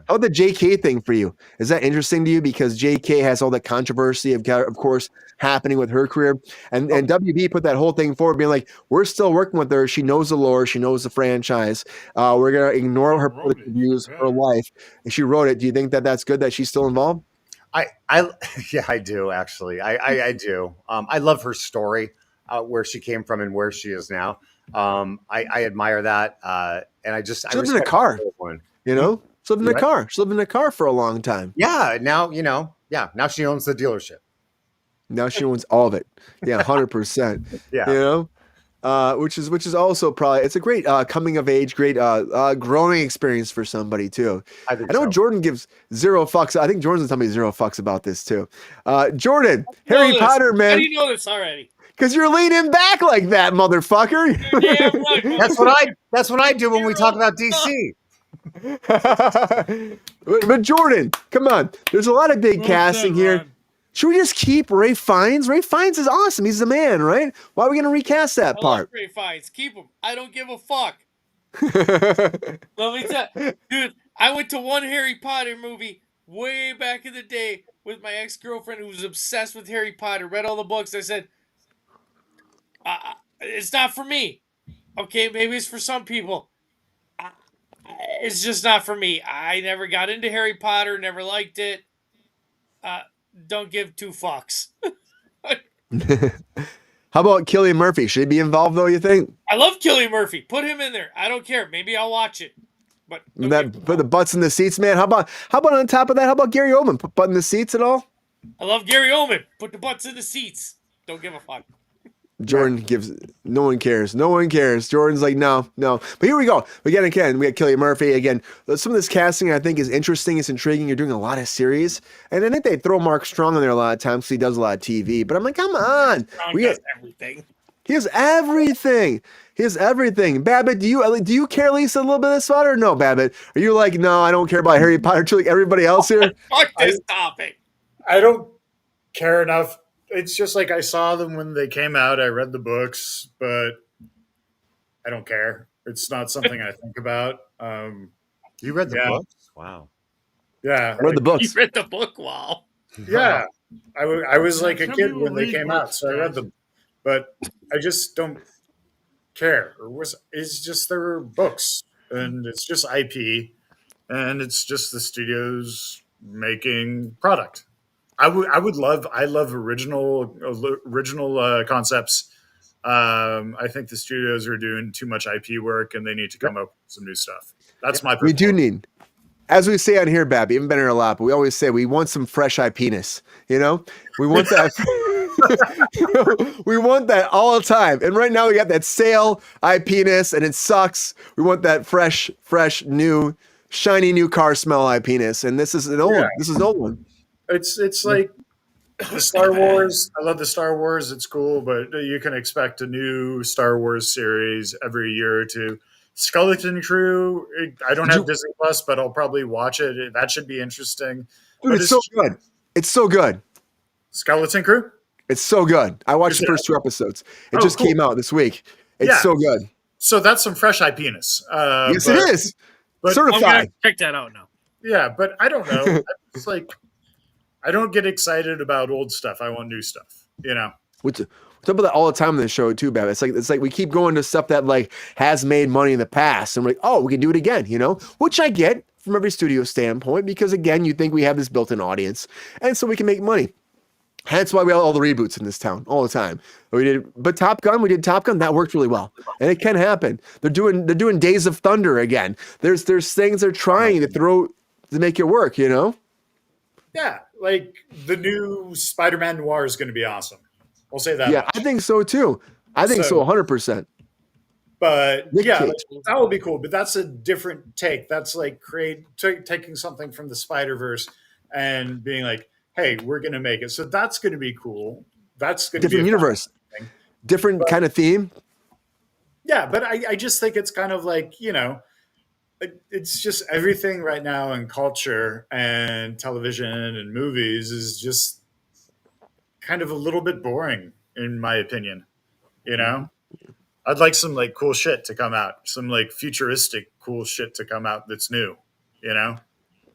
How about the JK thing for you? Is that interesting to you? Because JK has all the controversy of course, happening with her career. And WB put that whole thing forward, being like, we're still working with her. She knows the lore. She knows the franchise. We're going to ignore her political views, her life. And she wrote it. Do you think that that's good that she's still involved? Yeah, I do, actually. I do. I love her story, where she came from and where she is now. I admire that. And I lived in a car, you know? She lived in a car. She lived in a car for a long time. Yeah. Now, now she owns the dealership. Now she owns all of it. Yeah, 100%. Yeah. You know, which is also probably, it's a great coming of age, great growing experience for somebody too. I know Jordan gives 0 fucks. I think Jordan's gonna tell me 0 fucks about this too. Jordan, Harry Potter, man. How do you know this already? Because you're leaning back like that, motherfucker. Yeah, right. That's what I do when we talk about DC. But Jordan, come on. There's a lot of big Well casting said, here. Ron. Should we just keep Ray Fiennes? Ray Fiennes is awesome. He's the man, right? Why are we going to recast that I love part? Ray Fiennes. Keep him. I don't give a fuck. Let me tell dude, I went to one Harry Potter movie way back in the day with my ex-girlfriend who was obsessed with Harry Potter, read all the books. I said, it's not for me. Okay, maybe it's for some people. It's just not for me. I never got into Harry Potter, never liked it. Don't give two fucks. How about Cillian Murphy? Should he be involved though, you think? I love Cillian Murphy. Put him in there. I don't care. Maybe I'll watch it. But don't give- Put the butts in the seats, man. How about on top of that? How about Gary Oldman? Put butt in the seats at all? I love Gary Oldman. Put the butts in the seats. Don't give a fuck. Jordan gives no one cares. No one cares. Jordan's like, no. But here we go. We got Cillian Murphy again. Some of this casting I think is interesting. It's intriguing. You're doing a lot of series, and I think they throw Mark Strong in there a lot of times because he does a lot of TV. But I'm like, come on. Ron does everything. He has everything. Babbitt, do you care at least a little bit of this one or no, Babbitt? Are you like, no, I don't care about Harry Potter too, like everybody else here? Fuck this topic. I don't care enough. It's just like I saw them when they came out. I read the books, but I don't care. It's not something I think about. You read the Yeah. books? Wow. Yeah, I read the You books. read the book, wow. yeah. I was like a Some kid people when they read came out, books, so I read guys. them. But I just don't care. It's just their books, and it's just IP, and it's just the studios making product. I love original concepts. I think the studios are doing too much IP work, and they need to come up with some new stuff. That's my. We do need, as we say on here, Babby, even been here a lot, but we always say we want some fresh IP-ness. You know, we want that. We want that all the time. And right now we got that sale IP-ness, and it sucks. We want that fresh, new, shiny new car smell IP-ness, and this is an old. Yeah. This is an old one. It's like the Star Wars. I love the Star Wars. It's cool, but you can expect a new Star Wars series every year or two. Skeleton Crew. I don't have Disney Plus, but I'll probably watch it. That should be interesting. Dude, But it's so good. It's so good. Skeleton Crew. It's so good. I watched Is the it? first 2 episodes. It Oh, just cool. came out this week. It's Yeah. so good. So that's some fresh IP-ness. Yes, but- it is. but- I'm gonna Certified. check that out now. Yeah, but I don't know. It's like I don't get excited about old stuff. I want new stuff. You know. We talk about that all the time in the show too, Babbitt. It's like we keep going to stuff that like has made money in the past, and we're like, oh, we can do it again, you know? Which I get from every studio standpoint, because again, you think we have this built-in audience, and so we can make money. Hence why we have all the reboots in this town all the time. We did Top Gun, that worked really well. And it can happen. They're doing Days of Thunder again. There's things they're trying to throw to make it work, you know? Yeah, like the new Spider-Man Noir is going to be awesome. We'll say that. Yeah, much. I think so too. I think so 100%. But Nick yeah, Cage. like, that would be cool. But that's a different take. That's like taking something from the Spider-Verse and being like, hey, we're going to make it. So that's going to be cool. That's going to be Different a universe. thing. Different kind of theme. Yeah, but I just think it's kind of like, you know, it's just everything right now in culture and television and movies is just kind of a little bit boring, in my opinion. You know, I'd like some like cool shit to come out, some like futuristic cool shit to come out that's new. You know,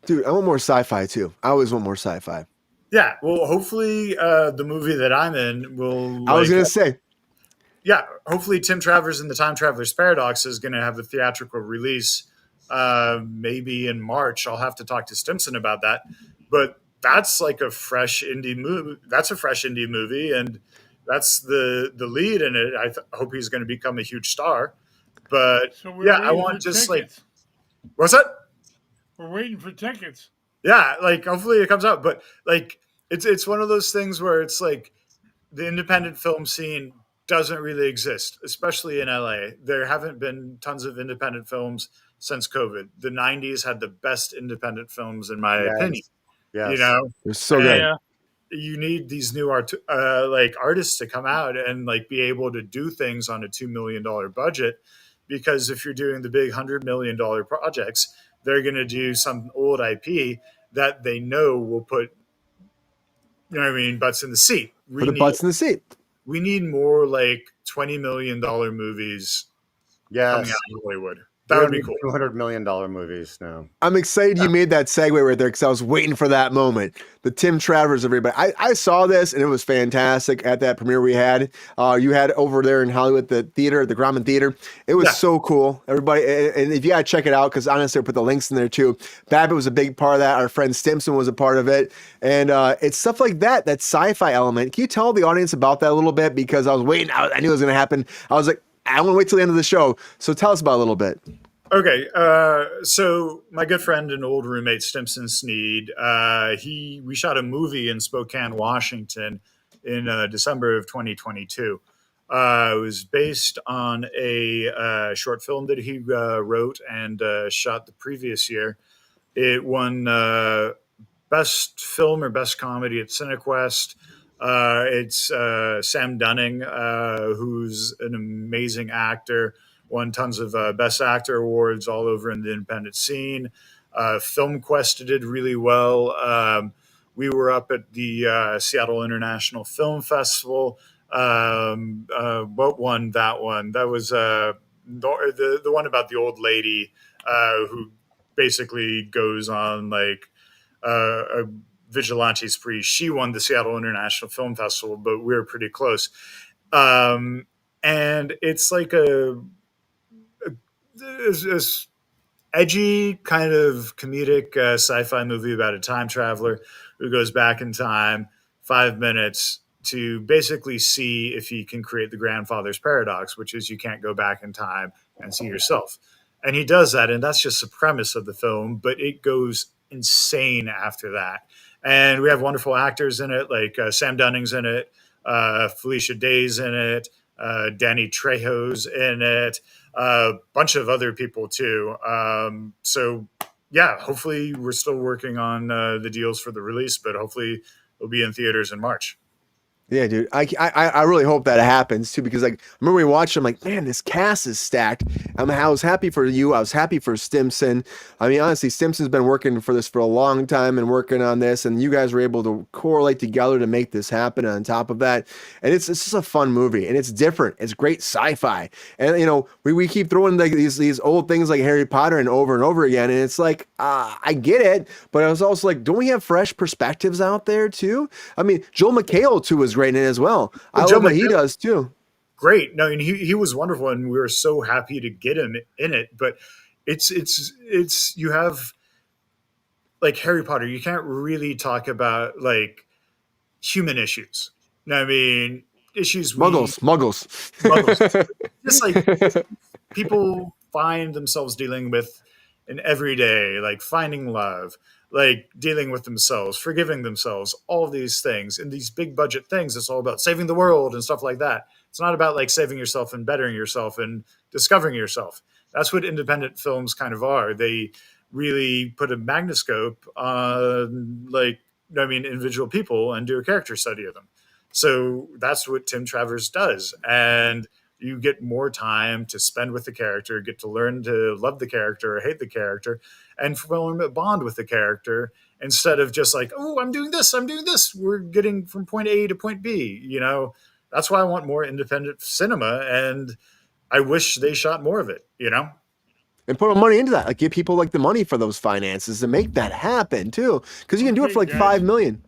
Dude, I want more sci-fi too. I always want more sci-fi. yeah. Well, hopefully, the movie that I'm in will. I was like, gonna say, yeah, hopefully Tim Travers and the Time Traveler's Paradox is going to have a theatrical release maybe in March. I'll have to talk to Stimson about that. But that's like a fresh indie movie. That's a fresh indie movie, and that's the lead in it. I hope he's going to become a huge star. But So we're yeah, I waiting want for just like tickets. what's that? We're waiting for tickets. Yeah, like hopefully it comes out. But like it's one of those things where it's like the independent film scene doesn't really exist, especially in LA. There haven't been tons of independent films since COVID. The 90s had the best independent films, in my opinion. Yes. You know, it's so good. Yeah. you need these new like artists to come out and like be able to do things on a $2 million budget, because if you're doing the big $100 million projects, they're going to do some old IP that they know will put, butts in the seat. Put the butts in the seat. We need more like $20 million movies coming Yes. out of Hollywood. That would be cool. $200 million movies now. I'm excited you made that segue right there because I was waiting for that moment. The Tim Travers, everybody. I saw this and it was fantastic at that premiere we had. You had over there in Hollywood, the theater, the Grauman Theater. It was so cool, everybody. And if you gotta check it out, because honestly, I put the links in there too. Babbitt was a big part of that. Our friend Stimson was a part of it, and it's stuff like that sci-fi element. Can you tell the audience about that a little bit? Because I was waiting. I knew it was gonna happen. I was like, I want to wait till the end of the show. So tell us about it a little bit. Okay, so my good friend and old roommate Stimson Sneed, we shot a movie in Spokane, Washington, in December of 2022. It was based on a short film that he wrote and shot the previous year. It won Best Film or Best Comedy at CineQuest. It's Sam Dunning, who's an amazing actor. Won tons of Best Actor awards all over in the independent scene. Film Quest did really well. We were up at the Seattle International Film Festival. What won that one? That was the one about the old lady who basically goes on like a vigilante spree. She won the Seattle International Film Festival, but we were pretty close. And it's like this edgy kind of comedic sci-fi movie about a time traveler who goes back in time 5 minutes to basically see if he can create the grandfather's paradox, which is you can't go back in time and see yourself. And he does that, and that's just the premise of the film, but it goes insane after that. And we have wonderful actors in it, like Sam Dunning's in it, Felicia Day's in it, Danny Trejo's in it, a bunch of other people too. So yeah, hopefully we're still working on the deals for the release, but hopefully it'll be in theaters in March. Yeah, dude. I really hope that happens too, because like I remember we watched. I'm like, man, this cast is stacked. I was happy for you. I was happy for Stimson. I mean, honestly, Stimson's been working for this for a long time and working on this, and you guys were able to correlate together to make this happen. On top of that, and it's just a fun movie, and it's different. It's great sci-fi, and you know we keep throwing like these old things like Harry Potter and over again, and it's like I get it, but I was also like, don't we have fresh perspectives out there too? I mean, Joel McHale too was great in it as well. I love what he does too. Great. No, and he was wonderful, and we were so happy to get him in it. But it's you have like Harry Potter. You can't really talk about like human issues. I mean, issues muggles. Just like people find themselves dealing with in everyday, like finding love, like dealing with themselves, forgiving themselves, all of these things. And these big budget things, it's all about saving the world and stuff like that. It's not about like saving yourself and bettering yourself and discovering yourself. That's what independent films kind of are. They really put a magnascope on individual people and do a character study of them. So that's what Tim Travers does. And you get more time to spend with the character, get to learn to love the character or hate the character, and form a bond with the character instead of just like, oh, I'm doing this. We're getting from point A to point B. You know, that's why I want more independent cinema, and I wish they shot more of it, you know? And put money into that. Like give people like the money for those finances to make that happen too. Because you can do it for like $5 million.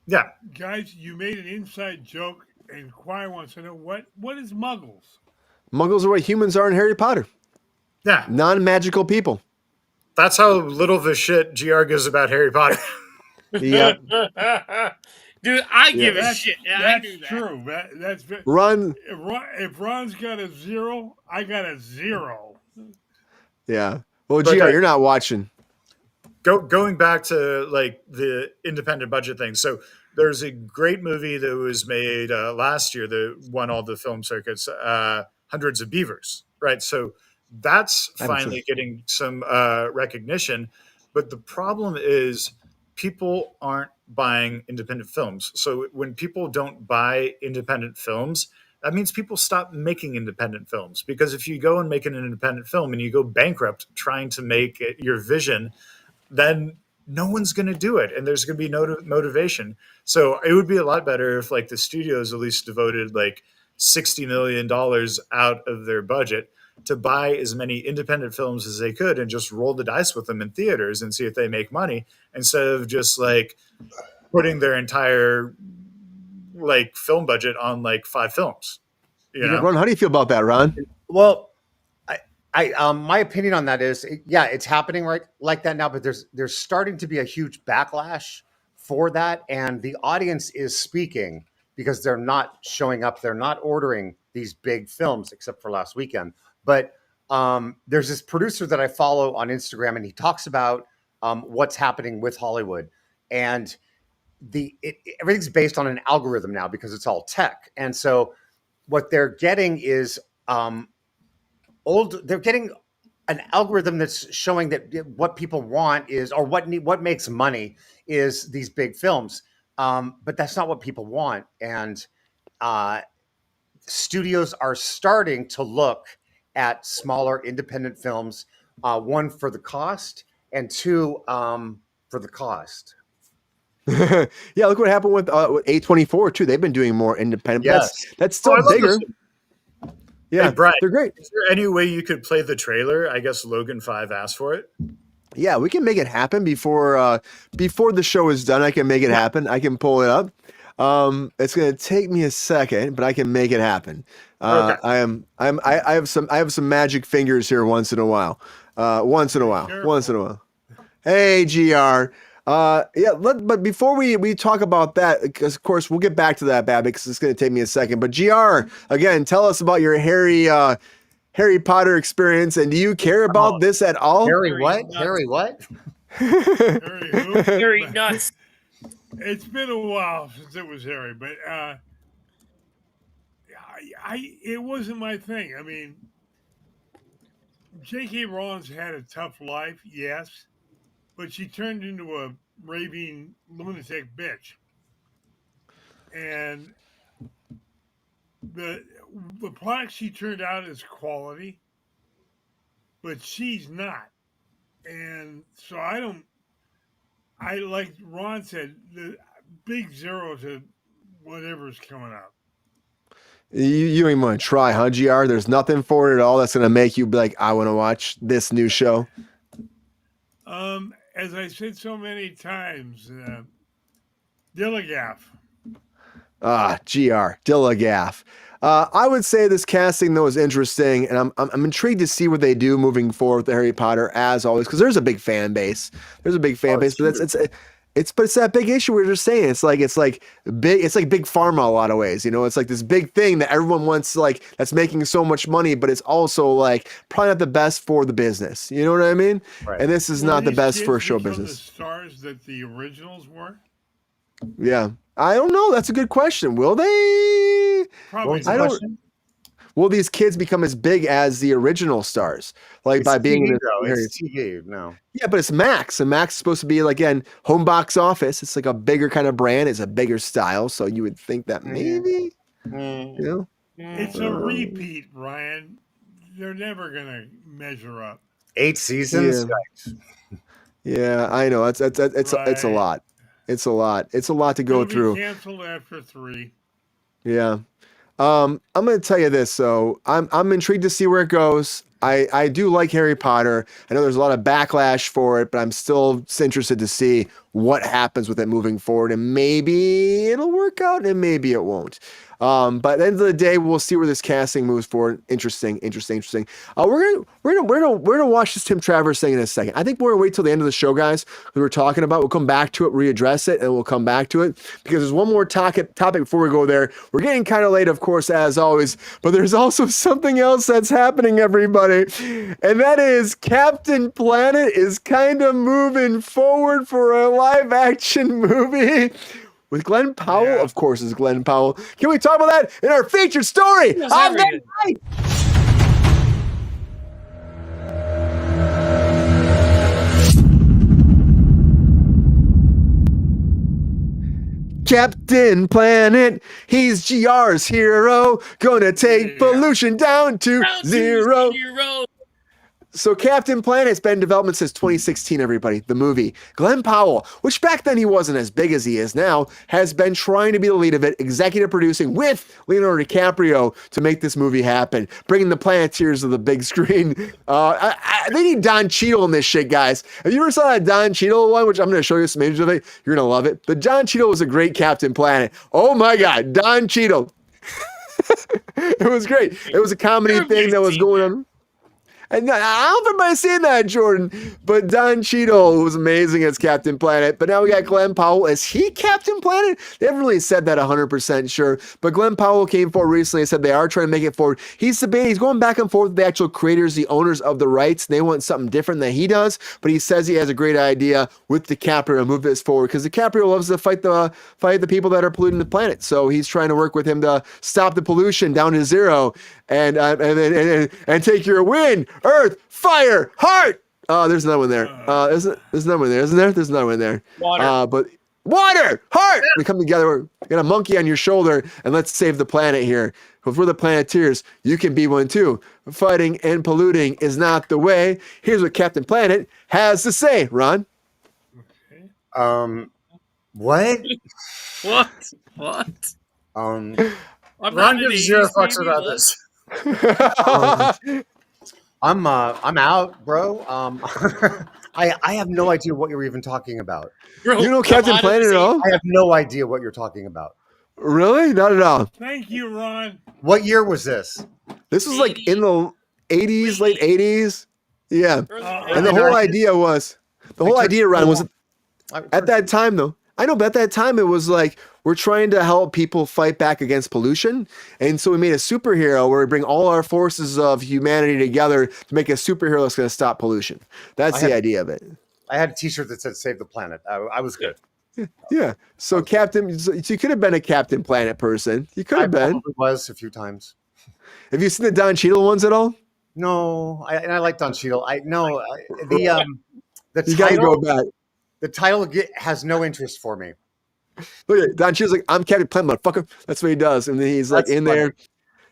Yeah. Guys, you made an inside joke, and Qui wants to know what is muggles? Muggles are what humans are in Harry Potter. Yeah. Non-magical people. That's how little of a shit GR gives about Harry Potter. Yeah. Dude, I give a shit. That's true. That's Ron. If Ron's got a 0, I got a 0. Yeah. Well, GR, you're not watching. Going back to like the independent budget thing. So there's a great movie that was made last year that won all the film circuits, Hundreds of Beavers, right? So that's finally getting some recognition. But the problem is people aren't buying independent films. So when people don't buy independent films, that means people stop making independent films. Because if you go and make an independent film and you go bankrupt trying to make it your vision, then no one's going to do it, and there's going to be no motivation. So it would be a lot better if like the studios at least devoted like $60 million out of their budget to buy as many independent films as they could and just roll the dice with them in theaters and see if they make money, instead of just like putting their entire like film budget on like 5 films. You know? Ron, how do you feel about that, Ron? Well, my opinion on that is, yeah, it's happening right like that now, but there's starting to be a huge backlash for that, and the audience is speaking because they're not showing up, they're not ordering these big films except for last weekend. But there's this producer that I follow on Instagram, and he talks about what's happening with Hollywood, and everything's based on an algorithm now because it's all tech, and so what they're getting is they're getting an algorithm that's showing that what people want is, or what makes money is these big films. But that's not what people want. And studios are starting to look at smaller independent films, one for the cost, and two for the cost. Yeah, look what happened with A24 too. They've been doing more independent. Yes. That's still bigger. Yeah, hey, Brian, they're great. Is there any way you could play the trailer? I guess Logan 5 asked for it. Yeah, we can make it happen before the show is done. I can make it happen. I can pull it up. It's gonna take me a second, but I can make it happen. Okay. I have some magic fingers here once in a while. Hey, GR. But before we talk about that, because of course we'll get back to that, Babbitt, because it's going to take me a second. But GR, again, tell us about your Harry Potter experience, and do you care about this at all? Harry what? Harry what? Harry nuts. It's been a while since it was Harry, but it wasn't my thing. I mean, J.K. Rowling's had a tough life, yes, but she turned into a raving lunatic bitch. And the product she turned out is quality, but she's not. And so like Ron said, the big zero to whatever's coming up. You don't even want to try, huh, GR? There's nothing for it at all that's going to make you be like, I want to watch this new show. As I said so many times, Dillagaff. GR, Dillagaff. I would say this casting though is interesting, and I'm intrigued to see what they do moving forward with Harry Potter, as always, because there's a big fan base. But it's that big issue we're just saying. It's like big pharma a lot of ways. You know, it's like this big thing that everyone wants, like, that's making so much money, but it's also like probably not the best for the business. You know what I mean? Right. And this is not the best for show business. The stars that the originals were? Yeah. I don't know. That's a good question. Will they? Probably. Will these kids become as big as the original stars? Like It's by being in It's TV, no. Yeah, but it's Max, and Max is supposed to be, like, again, home box office. It's like a bigger kind of brand. It's a bigger style, so you would think that maybe, you know, It's a repeat, Ryan. They're never gonna measure up. 8 seasons. Yeah, I know. It's a lot. It's a lot. It's a lot to go through. Canceled after 3. Yeah. I'm going to tell you this, so I'm intrigued to see where it goes. I do like Harry Potter. I know there's a lot of backlash for it, but I'm still interested to see what happens with it moving forward, and maybe it'll work out and maybe it won't. But at the end of the day, we'll see where this casting moves forward. Interesting. We're gonna watch this Tim Travers thing in a second. I think we're gonna wait till the end of the show, guys. We were talking about. We'll come back to it, readdress it, and we'll come back to it because there's one more topic before we go there. We're getting kind of late, of course, as always. But there's also something else that's happening, everybody, and that is Captain Planet is kind of moving forward for a live-action movie. With Glenn Powell, of course, is Glenn Powell. Can we talk about that in our featured story on Night Lights? Captain Planet. He's GR's hero. Gonna take pollution down to zero. So Captain Planet's been in development since 2016, everybody, the movie. Glenn Powell, which back then he wasn't as big as he is now, has been trying to be the lead of it, executive producing with Leonardo DiCaprio to make this movie happen, bringing the Planeteers to the big screen. They need Don Cheadle in this shit, guys. Have you ever saw that Don Cheadle one, which I'm going to show you some images of it? You're going to love it. But Don Cheadle was a great Captain Planet. Oh my God, Don Cheadle. It was great. It was a comedy thing that was going on. And I don't know if everybody's seen that, Jordan, but Don Cheadle was amazing as Captain Planet. But now we got Glenn Powell. Is he Captain Planet? They haven't really said that 100% sure. But Glenn Powell came forward recently and said they are trying to make it forward. He's debating. He's going back and forth with the actual creators, the owners of the rights. They want something different than he does. But he says he has a great idea with DiCaprio to move this forward because DiCaprio loves to fight the people that are polluting the planet. So he's trying to work with him to stop the pollution down to zero and take your win. Earth, fire, heart. There's another one there. There's another one there, isn't there? There's another one there. Water. But water, heart. We come together. We're got a monkey on your shoulder, and let's save the planet here. If we're the Planeteers, you can be one too. Fighting and polluting is not the way. Here's what Captain Planet has to say. Ron. What? What? Ron gives zero fucks about this. I'm out, bro. I have no idea what you're even talking about. Bro, You know Captain Planet at all? I have no idea what you're talking about. Really? Not at all. Thank you, Ron. What year was this? This was like in the 80s, late 80s. Yeah. And the I- whole idea, Ron, was at that time, though. I know, but at that time, it was like, we're trying to help people fight back against pollution. And so we made a superhero where we bring all our forces of humanity together to make a superhero that's going to stop pollution. That's the idea of it. I had a T-shirt that said "Save the Planet." I was good. Yeah. So you could have been a Captain Planet person. You could have been. Probably was a few times. Have you seen the Don Cheadle ones at all? No, I like Don Cheadle. The You got to go title. back. The title has no interest for me. Look at Don Cheadle's like, I'm Captain Planet, motherfucker. That's what he does. And then he's like That's in funny. there.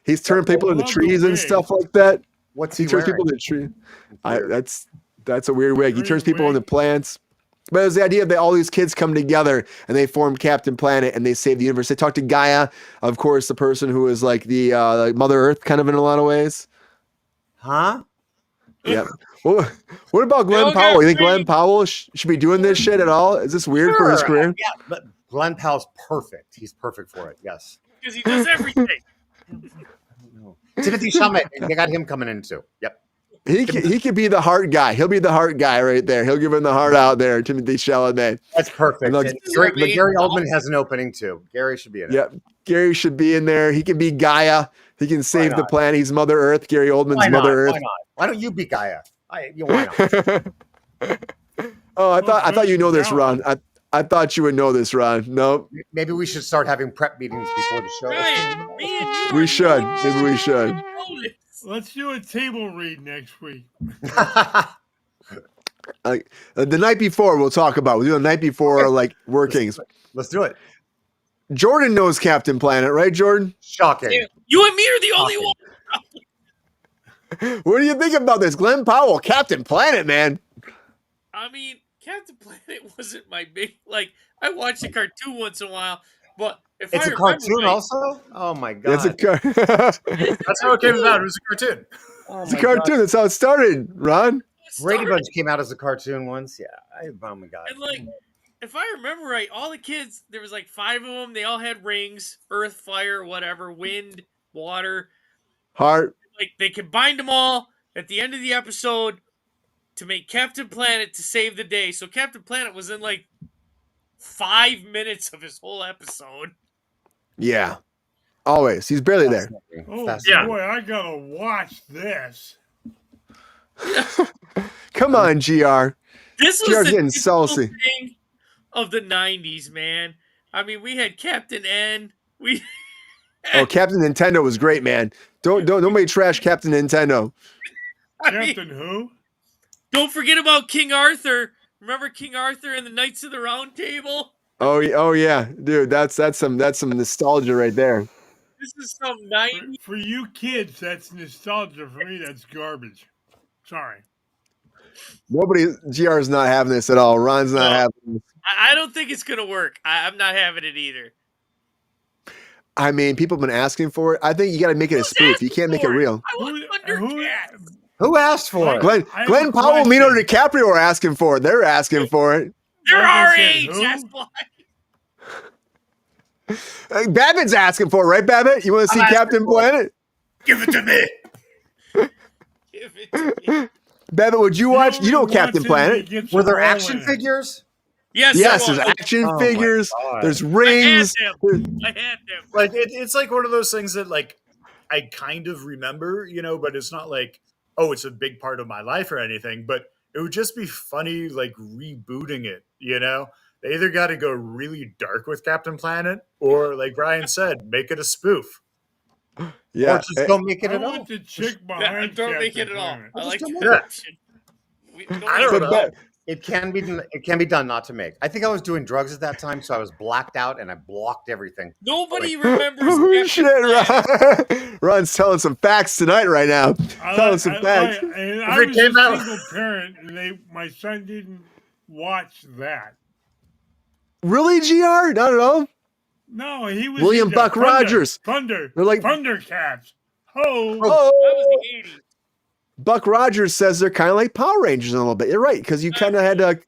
He's turning people into love the trees and wig. stuff like that. What's He he turns wearing? people into trees. Weird. That's a weird wig. He Weird turns people wig. into plants. But it was the idea that all these kids come together and they form Captain Planet and they save the universe. They talk to Gaia, of course, the person who is like the like Mother Earth, kind of in a lot of ways. Huh? Yeah. Well, what about Glenn all Powell? got You think free. Glenn Powell should be doing this shit at all? Is this weird for his Sure. career? Yeah, but Glenn Powell's perfect. He's perfect for it. Yes. Because he does everything. Timothy Chalamet. They got him coming in too. Yep. He could be the heart guy. He'll be the heart guy right there. He'll give him the heart out there, Timothee Chalamet. That's perfect. Look, And but Gary Oldman has an opening too. Gary should be in it. Yeah, Gary should be in there. He can be Gaia. He can save the not? planet. He's Mother Earth. Gary Oldman's Why not? Mother Earth. Why not? Why don't you be Gaia? Why not? Oh, I thought you know this, Ron. I thought you would know this, Ron. No, Maybe we should start having prep meetings before the show. Ryan, me and you we are should. so Maybe we should. close. Let's do a table read next week. The night before, we'll talk about. We'll do the night before, like workings. Let's do it. Jordan knows Captain Planet, right, Jordan? Shocking. You and me are the only one. What do you think about this, Glenn Powell, Captain Planet, man? I mean, Captain Planet wasn't my big like. I watch the cartoon once in a while, but if It's I a remember cartoon right, also? Oh my god. It's a That's how it came about. It was a cartoon. Oh it's a my cartoon. God. That's how it started, Ron. Brady started- Bunch came out as a cartoon once. Yeah. Oh my god. And like, if I remember right, all the kids, there was like 5 of them. They all had rings: earth, fire, whatever, wind, water. Heart. Like they combined them all at the end of the episode to make Captain Planet to save the day. So Captain Planet was in like 5 minutes of his whole episode. Yeah. Always. He's barely there. Oh Fascinating. boy, I gotta watch this. Come on, GR. This was GR's the getting typical saucy. thing of the 90s, man. I mean, we had Captain N. We Oh, Captain Nintendo was great, man. Don't nobody trash Captain Nintendo. I mean, Captain who? don't forget about King Arthur. Remember King Arthur and the Knights of the Round Table? Oh yeah, dude. That's some nostalgia right there. This is some 90s. For you kids, that's nostalgia. For me, that's garbage. Sorry. Nobody, GR is not having this at all. Ron's not No. having this. I don't think it's gonna work. I'm not having it either. I mean, people have been asking for it. I think you got to make it a Who's spoof. You can't make it asking for real. I want Thundercats. Who asked for it? Glenn I have Glenn a Powell, question. Leonardo DiCaprio are asking for it. They're asking for it. They're Like I our said, age. who? That's why. Babbitt's asking for it, right, Babbitt? You want to see Captain Planet? Give it to me. Give it to me. Babbitt, would you watch? You know Captain Planet? Were there action figures? Yes, Yes, there there's was. action Oh my figures. God. There's I had rings. them. I had them. Like it's like one of those things that like I kind of remember, but it's not like, oh, it's a big part of my life or anything, but it would just be funny like rebooting it. They either got to go really dark with Captain Planet or, like Brian said, make it a spoof. Yeah. Or just don't make it I at all. want the chick behind Don't make Captain it at all. Planet. I like don't the make it. option. I don't know. But It can be done not to make. I think I was doing drugs at that time, so I was blacked out and I blocked everything. Nobody remembers Oh, Captain shit, Planet. Ron. Ron's telling some facts tonight right now. Telling some facts. I it was came a out- single parent, and my son didn't watch that. Really, GR? Not at all? No, he was William into Buck Rogers. They're like- Thundercats. Ho! Oh, That was the 80s. Buck Rogers says they're kind of like Power Rangers a little bit. You're right, because you kind of had to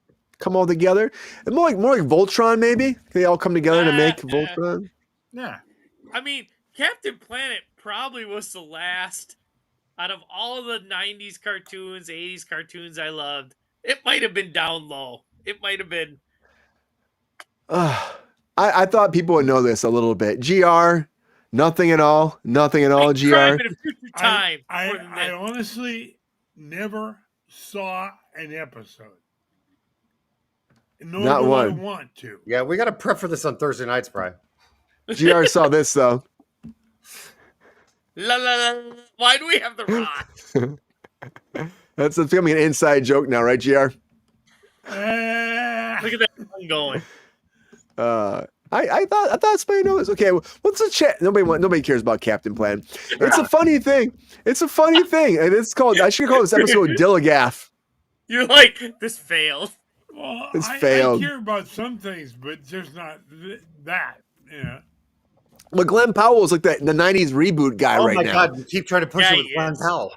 come all together. And more like Voltron, maybe? They all come together to make Voltron. Yeah. I mean, Captain Planet probably was the last out of all of the 90s cartoons, 80s cartoons I loved. It might have been down low. It might have been. I thought people would know this a little bit. GR, nothing at all. Nothing at all, Like Crime GR. in a Future Time. I more than that. honestly never saw an episode. Nor Not do I one. want to. Yeah, we got to prep for this on Thursday nights, Brian. GR saw this, though. La, la, la, la. Why do we have the rock? That's becoming an inside joke now, right, GR? Look at that one going. I thought somebody knows. Okay, what's the chat? Nobody cares about Captain Planet. It's a funny thing. It's a funny thing, and it's called. I should call this episode Dilligaff. You're like, this failed. Well, It's I failed. care about some things, but just not that. Yeah. But Glenn Powell's like the 90s reboot guy Oh right my now. God, you keep trying to push Yeah, it with he Glenn is. Powell.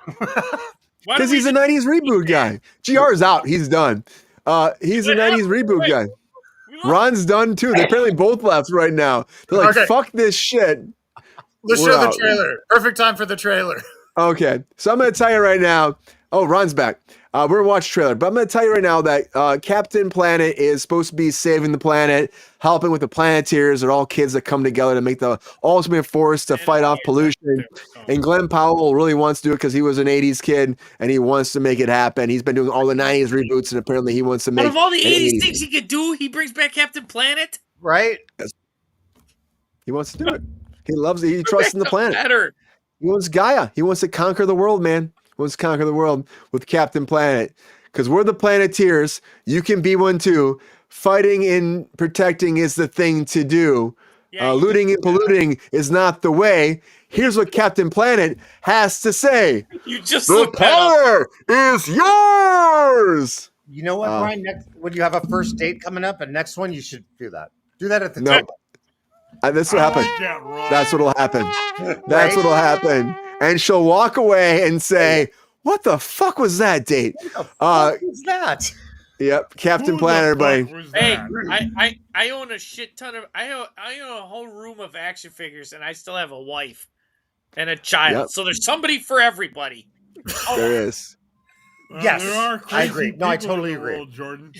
Why Because do we he's a just- 90s reboot guy. GR's out. He's done. He's a What 90s happened? reboot Wait. guy. we lost- Ron's done too. They apparently both left right now. They're like, Okay. fuck this shit. Let's We're show out. the trailer. Perfect time for the trailer. Okay. So I'm going to tell you right now. Oh, Ron's back. We're going to watch the trailer. But I'm going to tell you right now that Captain Planet is supposed to be saving the planet, helping with the Planeteers. They're all kids that come together to make the ultimate force to fight off pollution. And Glenn Powell really wants to do it because he was an 80s kid and he wants to make it happen. He's been doing all the 90s reboots and apparently he wants to make Out of all the an 80s things he could do, he brings back Captain Planet. Right? He wants to do it. He loves it. He trusts in the planet. Better. He wants Gaia. He wants to conquer the world, man. He wants to conquer the world with Captain Planet. Because we're the Planeteers. You can be one too. Fighting and protecting is the thing to do. Yeah, Looting and polluting is not the way. Here's what Captain Planet has to say. You just The looked that up. power is yours. You know what, Brian? Next, when you have a first date coming up, and next one, you should do that. Do that at the No. table. This will happen. Yeah, Ron. That's what'll happen. That's Right? what'll happen. And she'll walk away and say, "What the fuck was that date?" What is that? Yep, Captain Who Planet, the fuck everybody. was Hey, that? I own a shit ton of I own a whole room of action figures, and I still have a wife and a child. Yep. So there's somebody for everybody. There is. Well, Yes, there are I crazy agree. No, I people in totally the agree. world, Jordan.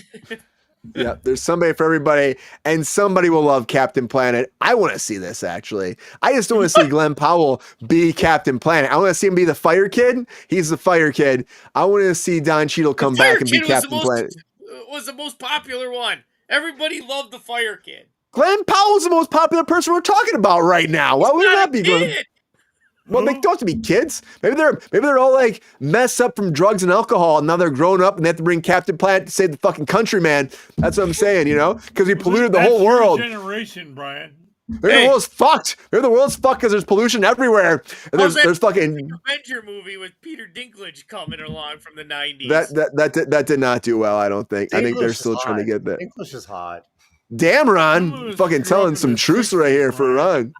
Yeah, there's somebody for everybody, and somebody will love Captain Planet. I want to see this, actually. I just don't want to see Glenn Powell be Captain Planet. I want to see him be the fire kid. He's the fire kid. I want to see Don Cheadle come The Fire back and be Kid was the Captain most- Planet. Was the most popular one. Everybody loved the Fire Kid. Glenn Powell's the most popular person we're talking about right now. Why would it Not not a be Glenn? kid. Well, they don't have to be kids. Maybe they're all like messed up from drugs and alcohol, and now they're grown up and they have to bring Captain Planet to save the fucking country, man. That's what I'm saying, you know, because we polluted the whole world. Generation, Brian. Maybe the world's fucked. Maybe the world's fucked because there's pollution everywhere. And there's fucking Avenger movie with Peter Dinklage coming along from the 90s. That did not do well. I don't think. I think they're still trying to get that. English is hot. Damn, Ron, fucking telling some truths right here for Ron.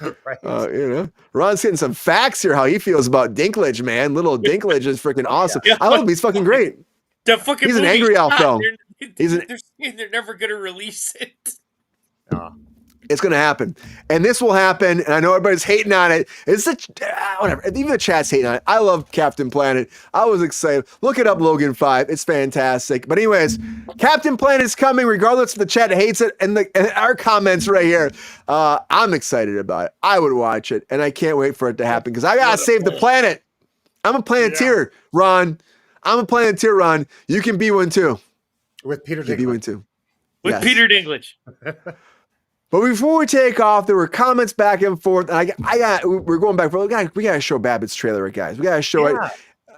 Right. You know, Ron's getting some facts here. How he feels about Dinklage, man. Little Dinklage is freaking awesome. I love him. He's fucking great. The fucking He's an angry elf, though. They're saying they're never gonna release it. It's going to happen. And this will happen. And I know everybody's hating on it. It's whatever. Even the chat's hating on it. I love Captain Planet. I was excited. Look it up, Logan 5. It's fantastic. But anyways, Captain Planet is coming regardless if the chat hates it. And our comments right here. I'm excited about it. I would watch it. And I can't wait for it to happen because I got to save the planet. I'm a Planeteer, Ron. I'm a Planeteer, Ron. You can be one too. With Peter Dinklage. You can be one too. With Peter Dinklage. But before we take off, there were comments back and forth. And we're going back. We got to show Babbitt's trailer, guys. We got to show it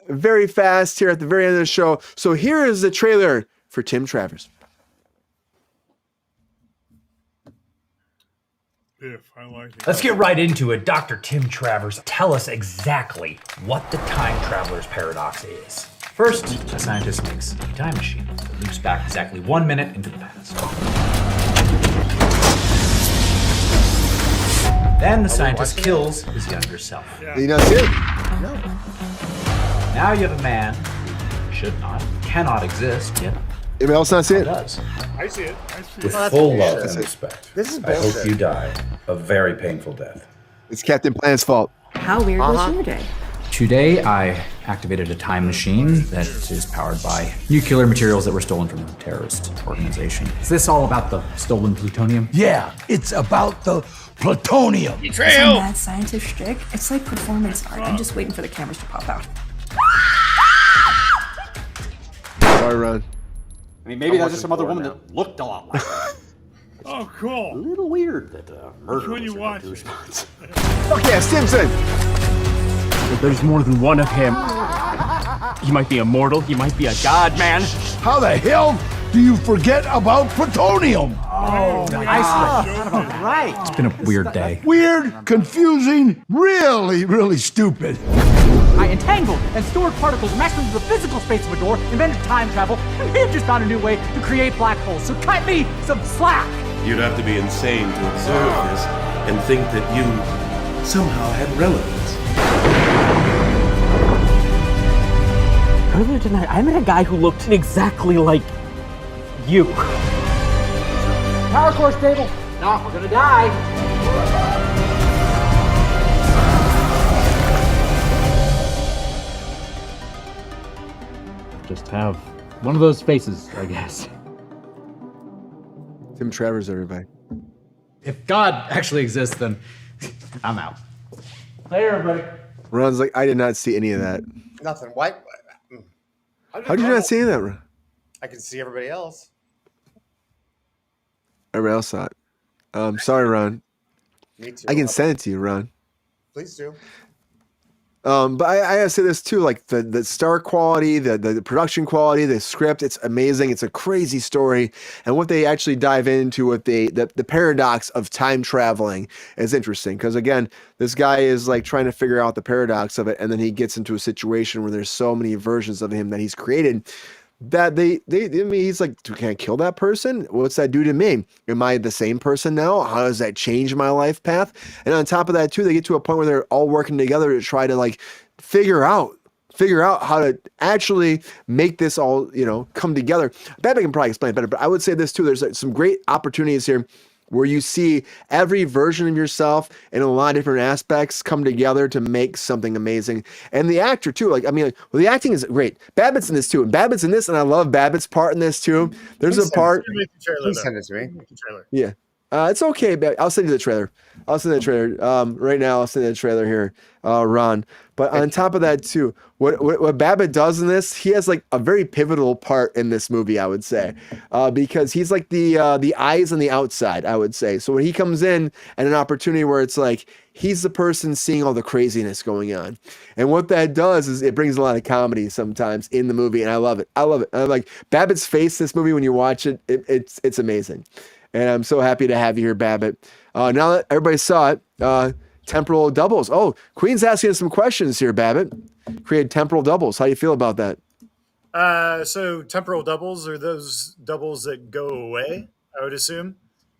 very fast here at the very end of the show. So here is the trailer for Tim Travers. I like it. Let's get right into it. Dr. Tim Travers, tell us exactly what the time traveler's paradox is. First, a scientist makes a time machine that loops back exactly 1 minute into the past. Then the scientist kills his younger self. Yeah. You not see it? No. Now you have a man who should not, cannot exist, yet anybody else not see it? Does. I see it. With full love and respect. This is I bullshit. hope you die a very painful death. It's Captain Planet's fault. How weird was your day? Today, I activated a time machine that is powered by nuclear materials that were stolen from a terrorist organization. Is this all about the stolen plutonium? Yeah, it's about the plutonium. Betrayal! Mad scientist shtick. It's like performance art. I'm just waiting for the cameras to pop out. Sorry, Ron. I mean, maybe that's just some other woman that looked a lot like her. Oh, cool. A little weird that murder Which one was you her watch? go-to response. Fuck yeah, Simpson. But there's more than one of him. He might be immortal. He might be a god, man. How the hell do you forget about plutonium? Oh, right. It's been a weird day. Weird, confusing, really stupid. I entangled and stored particles mastered into the physical space of a door, invented time travel, and we have just found a new way to create black holes. So cut me some slack. You'd have to be insane to observe this and think that you somehow had relevance. Earlier tonight, I met a guy who looked exactly like you. Power core stable. No, we're gonna die. Just have one of those faces, I guess. Tim Travers, everybody. If God actually exists, then I'm out. Later, everybody. Ron's like, I did not see any of that. Nothing. Why? How did you not see any of that, Ron? I can see everybody else. Everybody else saw it. Sorry, Ron. Me too. I can send it to you, Ron. Please do. But I gotta say this too, like the star quality, the production quality, the script, it's amazing. It's a crazy story. And what they actually dive into with the paradox of time traveling is interesting. Because again, this guy is like trying to figure out the paradox of it, and then he gets into a situation where there's so many versions of him that he's created that I mean, he's like, can I kill that person? What's that do to me? Am I the same person now? How does that change my life path? And on top of that too, they get to a point where they're all working together to try to like figure out how to actually make this all, come together. Batman can probably explain it better, but I would say this too, there's some great opportunities here where you see every version of yourself in a lot of different aspects come together to make something amazing. And the actor too, the acting is great. Babbitt's in this too. And Babbitt's in this, and I love Babbitt's part in this too. There's a part. Please send it to me. Yeah. It's okay, but I'll send you the trailer. I'll send the trailer. Right now, I'll send you the trailer here, Ron. But on top of that, too, what Babbitt does in this, he has like a very pivotal part in this movie, I would say, because he's like the eyes on the outside, I would say. So when he comes in at an opportunity where it's like he's the person seeing all the craziness going on, and what that does is it brings a lot of comedy sometimes in the movie, and I love it. I love it. I like Babbitt's face in this movie when you watch it. It's amazing. And I'm so happy to have you here, Babbitt. Now that everybody saw it, temporal doubles. Oh, Queen's asking us some questions here, Babbitt. Create temporal doubles. How do you feel about that? So temporal doubles are those doubles that go away, I would assume.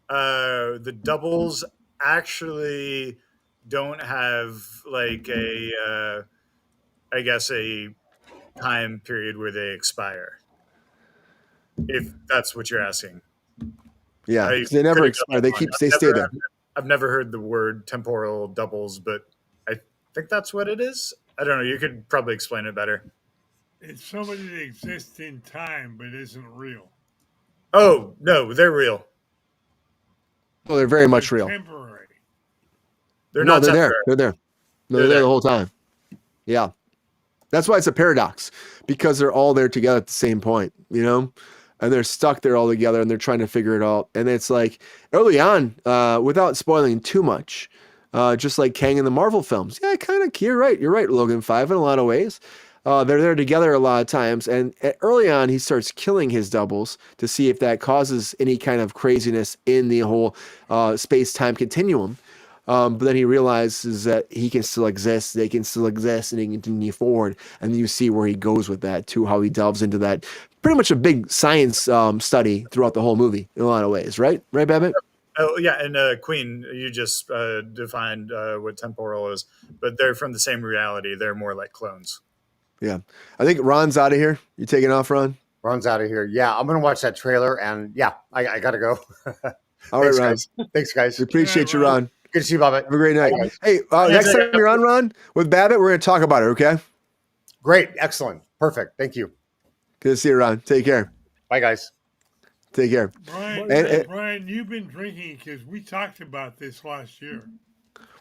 The doubles actually don't have like a time period where they expire. If that's what you're asking. Yeah, they never expire. They stay there. I've never heard the word temporal doubles, but I think that's what it is. I don't know. You could probably explain it better. It's somebody that exists in time but isn't real. Oh, no, they're real. Oh, they're very much real. Temporary. They're not there. temporary. They're there. No, they're there the whole time. Yeah. That's why it's a paradox, because they're all there together at the same point, you know? And they're stuck there all together and they're trying to figure it out. And it's like early on, without spoiling too much, just like Kang in the Marvel films. Yeah, kind of. You're right, Logan 5 in a lot of ways. They're there together a lot of times. And early on, he starts killing his doubles to see if that causes any kind of craziness in the whole space-time continuum. But then he realizes that he can still exist, they can still exist, and he can continue forward. And then you see where he goes with that, too, how he delves into that. Pretty much a big science study throughout the whole movie in a lot of ways, right? Right, Babbitt? Oh, yeah, and Queen, you just defined what temporal is, but they're from the same reality. They're more like clones. Yeah. I think Ron's out of here. You taking off, Ron? Ron's out of here. Yeah, I'm going to watch that trailer, and yeah, I got to go. All right, Ron. Guys. Thanks, guys. We appreciate you, Ron. Good to see you, Babbitt. Have a great night. Hey, next time you're on, Ron, with Babbitt, we're going to talk about it, okay? Great. Excellent. Perfect. Thank you. Good to see you, Ron. Take care. Bye, guys. Take care. Brian, you've been drinking because we talked about this last year.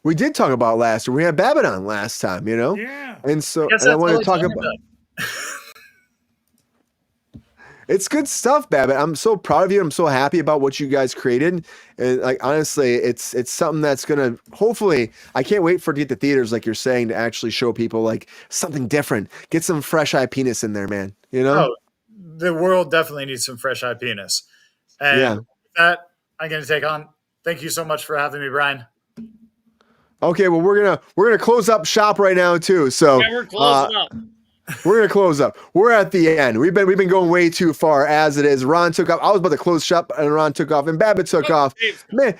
We did talk about last year. We had Babbitt on last time, you know? Yeah. And so I wanted to talk about it's good stuff, Babbitt. I'm so proud of you. I'm so happy about what you guys created. And like honestly, it's something that's gonna hopefully I can't wait for it to get to theaters, like you're saying, to actually show people like something different. Get some fresh eye penis in there, man. You know? Oh, the world definitely needs some fresh eye penis. And with that, I'm gonna take on. Thank you so much for having me, Brian. Okay, well we're gonna close up shop right now too. So Yeah, we're closing up. We're gonna close up. We're at the end. We've been going way too far as it is. Ron took off. I was about to close shop, and Ron took off, and Babbitt took off. Man,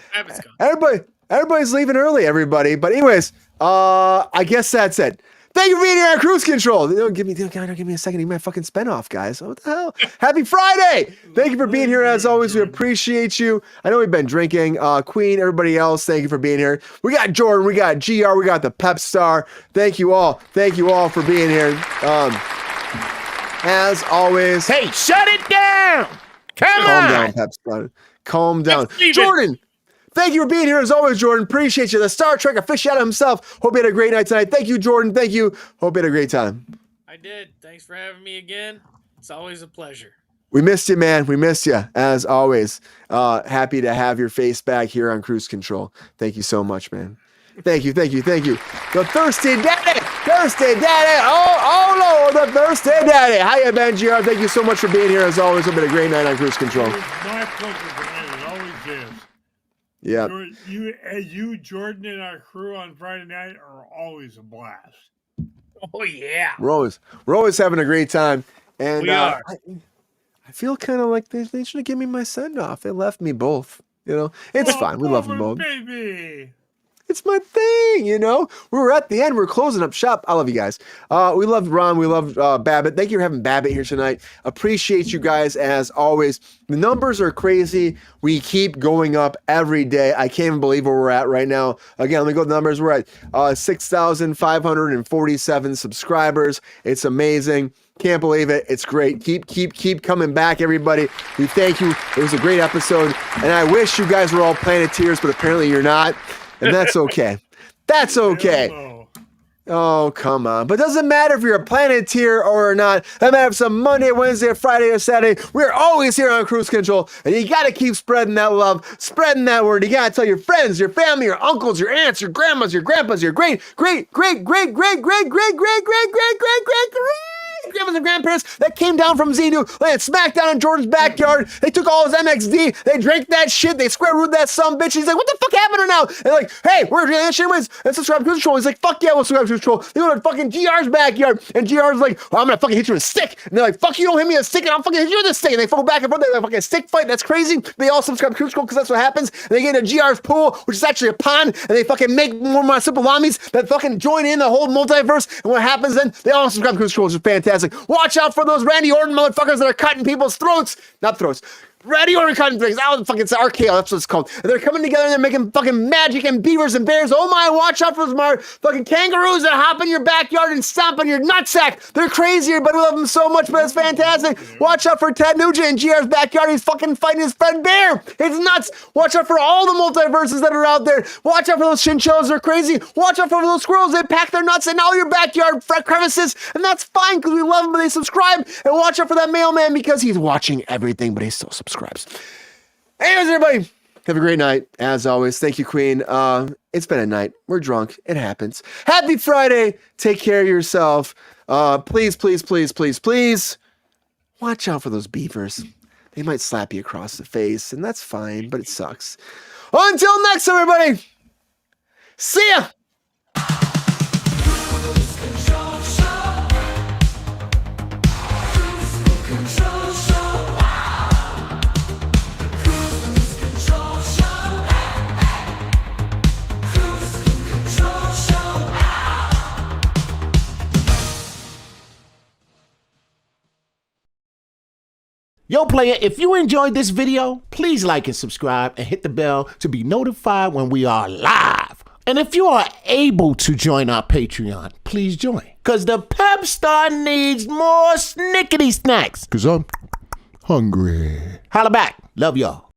everybody's leaving early. Everybody, but anyways, I guess that's it. Thank you for being here on Kruse Control. Don't give me a second. You might fucking spin off, guys. What the hell? Happy Friday! Thank you for being here as always. We appreciate you. I know we've been drinking. Queen, everybody else, thank you for being here. We got Jordan, we got GR, we got the Pep Star. Thank you all. Thank you all for being here. As always. Hey, shut it down! Come on! Calm down, Pep Star. Calm down. Jordan! Thank you for being here as always, Jordan. Appreciate you. The Star Trek aficionado himself. Hope you had a great night tonight. Thank you, Jordan. Thank you. Hope you had a great time. I did. Thanks for having me again. It's always a pleasure. We missed you, man. We missed you, as always. Happy to have your face back here on Kruse Control. Thank you so much, man. Thank you. The Thirsty Daddy. Oh, Lord, the Thirsty Daddy. Hiya, Ben GR. Thank you so much for being here, as always. It's been a great night on Kruse Control. My pleasure, Brian. It always is. Yeah. You, Jordan, and our crew on Friday night are always a blast. Oh yeah. We're always having a great time. And we are. I feel kind of like they should have given me my send off. They left me both. You know, it's fine. We love them both. Baby. It's my thing, you know? We're at the end. We're closing up shop. I love you guys. We love Ron. We love Babbitt. Thank you for having Babbitt here tonight. Appreciate you guys as always. The numbers are crazy. We keep going up every day. I can't even believe where we're at right now. Again, let me go to the numbers. We're at 6,547 subscribers. It's amazing. Can't believe it. It's great. Keep coming back, everybody. We thank you. It was a great episode. And I wish you guys were all Planeteers, but apparently you're not. And that's okay. That's okay. Oh, come on. But it doesn't matter if you're a Planeteer or not. It doesn't matter if it's a Monday, Wednesday, Friday, or Saturday. We're always here on Kruse Control. And you got to keep spreading that love, spreading that word. You got to tell your friends, your family, your uncles, your aunts, your grandmas, your grandpas, your great grandmas and grandparents that came down from Xenu, landed smack down in Jordan's backyard. They took all his MXD. They drank that shit. They square rooted that sumbitch. He's like, what the fuck happened to now? And they're like, hey, we're doing that shit anyways. And subscribe to Kruse Control. He's like, fuck yeah, we'll subscribe to Kruse Control. They go to fucking GR's backyard. And GR's like, well, I'm gonna fucking hit you with a stick. And they're like, fuck you, don't hit me with a stick. And I'll fucking hit you with a stick. And they go back and forth. They're like, fucking stick fight. That's crazy. They all subscribe to Kruse Control because that's what happens. And they get into GR's pool, which is actually a pond. And they fucking make more marsupilamis that fucking join in the whole multiverse. And what happens then? They all subscribe to Kruse Control, which is fantastic. Watch out for those Randy Orton motherfuckers that are cutting people's throats. Not throats. Randy Orton cutting things. I don't fucking, it's RKO, that's what it's called. And they're coming together and they're making fucking magic and beavers and bears. Oh my, watch out for those fucking kangaroos that hop in your backyard and stomp on your nutsack. They're crazy, but we love them so much, but it's fantastic. Watch out for Ted Nugent in GR's backyard. He's fucking fighting his friend Bear. It's nuts. Watch out for all the multiverses that are out there. Watch out for those chinchillas. They're crazy. Watch out for those squirrels. They pack their nuts in all your backyard crevices. And that's fine because we love them, but they subscribe. And watch out for that mailman because he's watching everything, but he still subscribes. Anyways, everybody, have a great night. As always, thank you, Queen. It's been a night. We're drunk. It happens. Happy Friday. Take care of yourself. Please, please, please, please, please watch out for those beavers. They might slap you across the face, and that's fine, but it sucks. Until next time, everybody. See ya. Yo, player, if you enjoyed this video, please like and subscribe and hit the bell to be notified when we are live. And if you are able to join our Patreon, please join. Because the pep star needs more snickety snacks. Because I'm hungry. Holla back. Love y'all.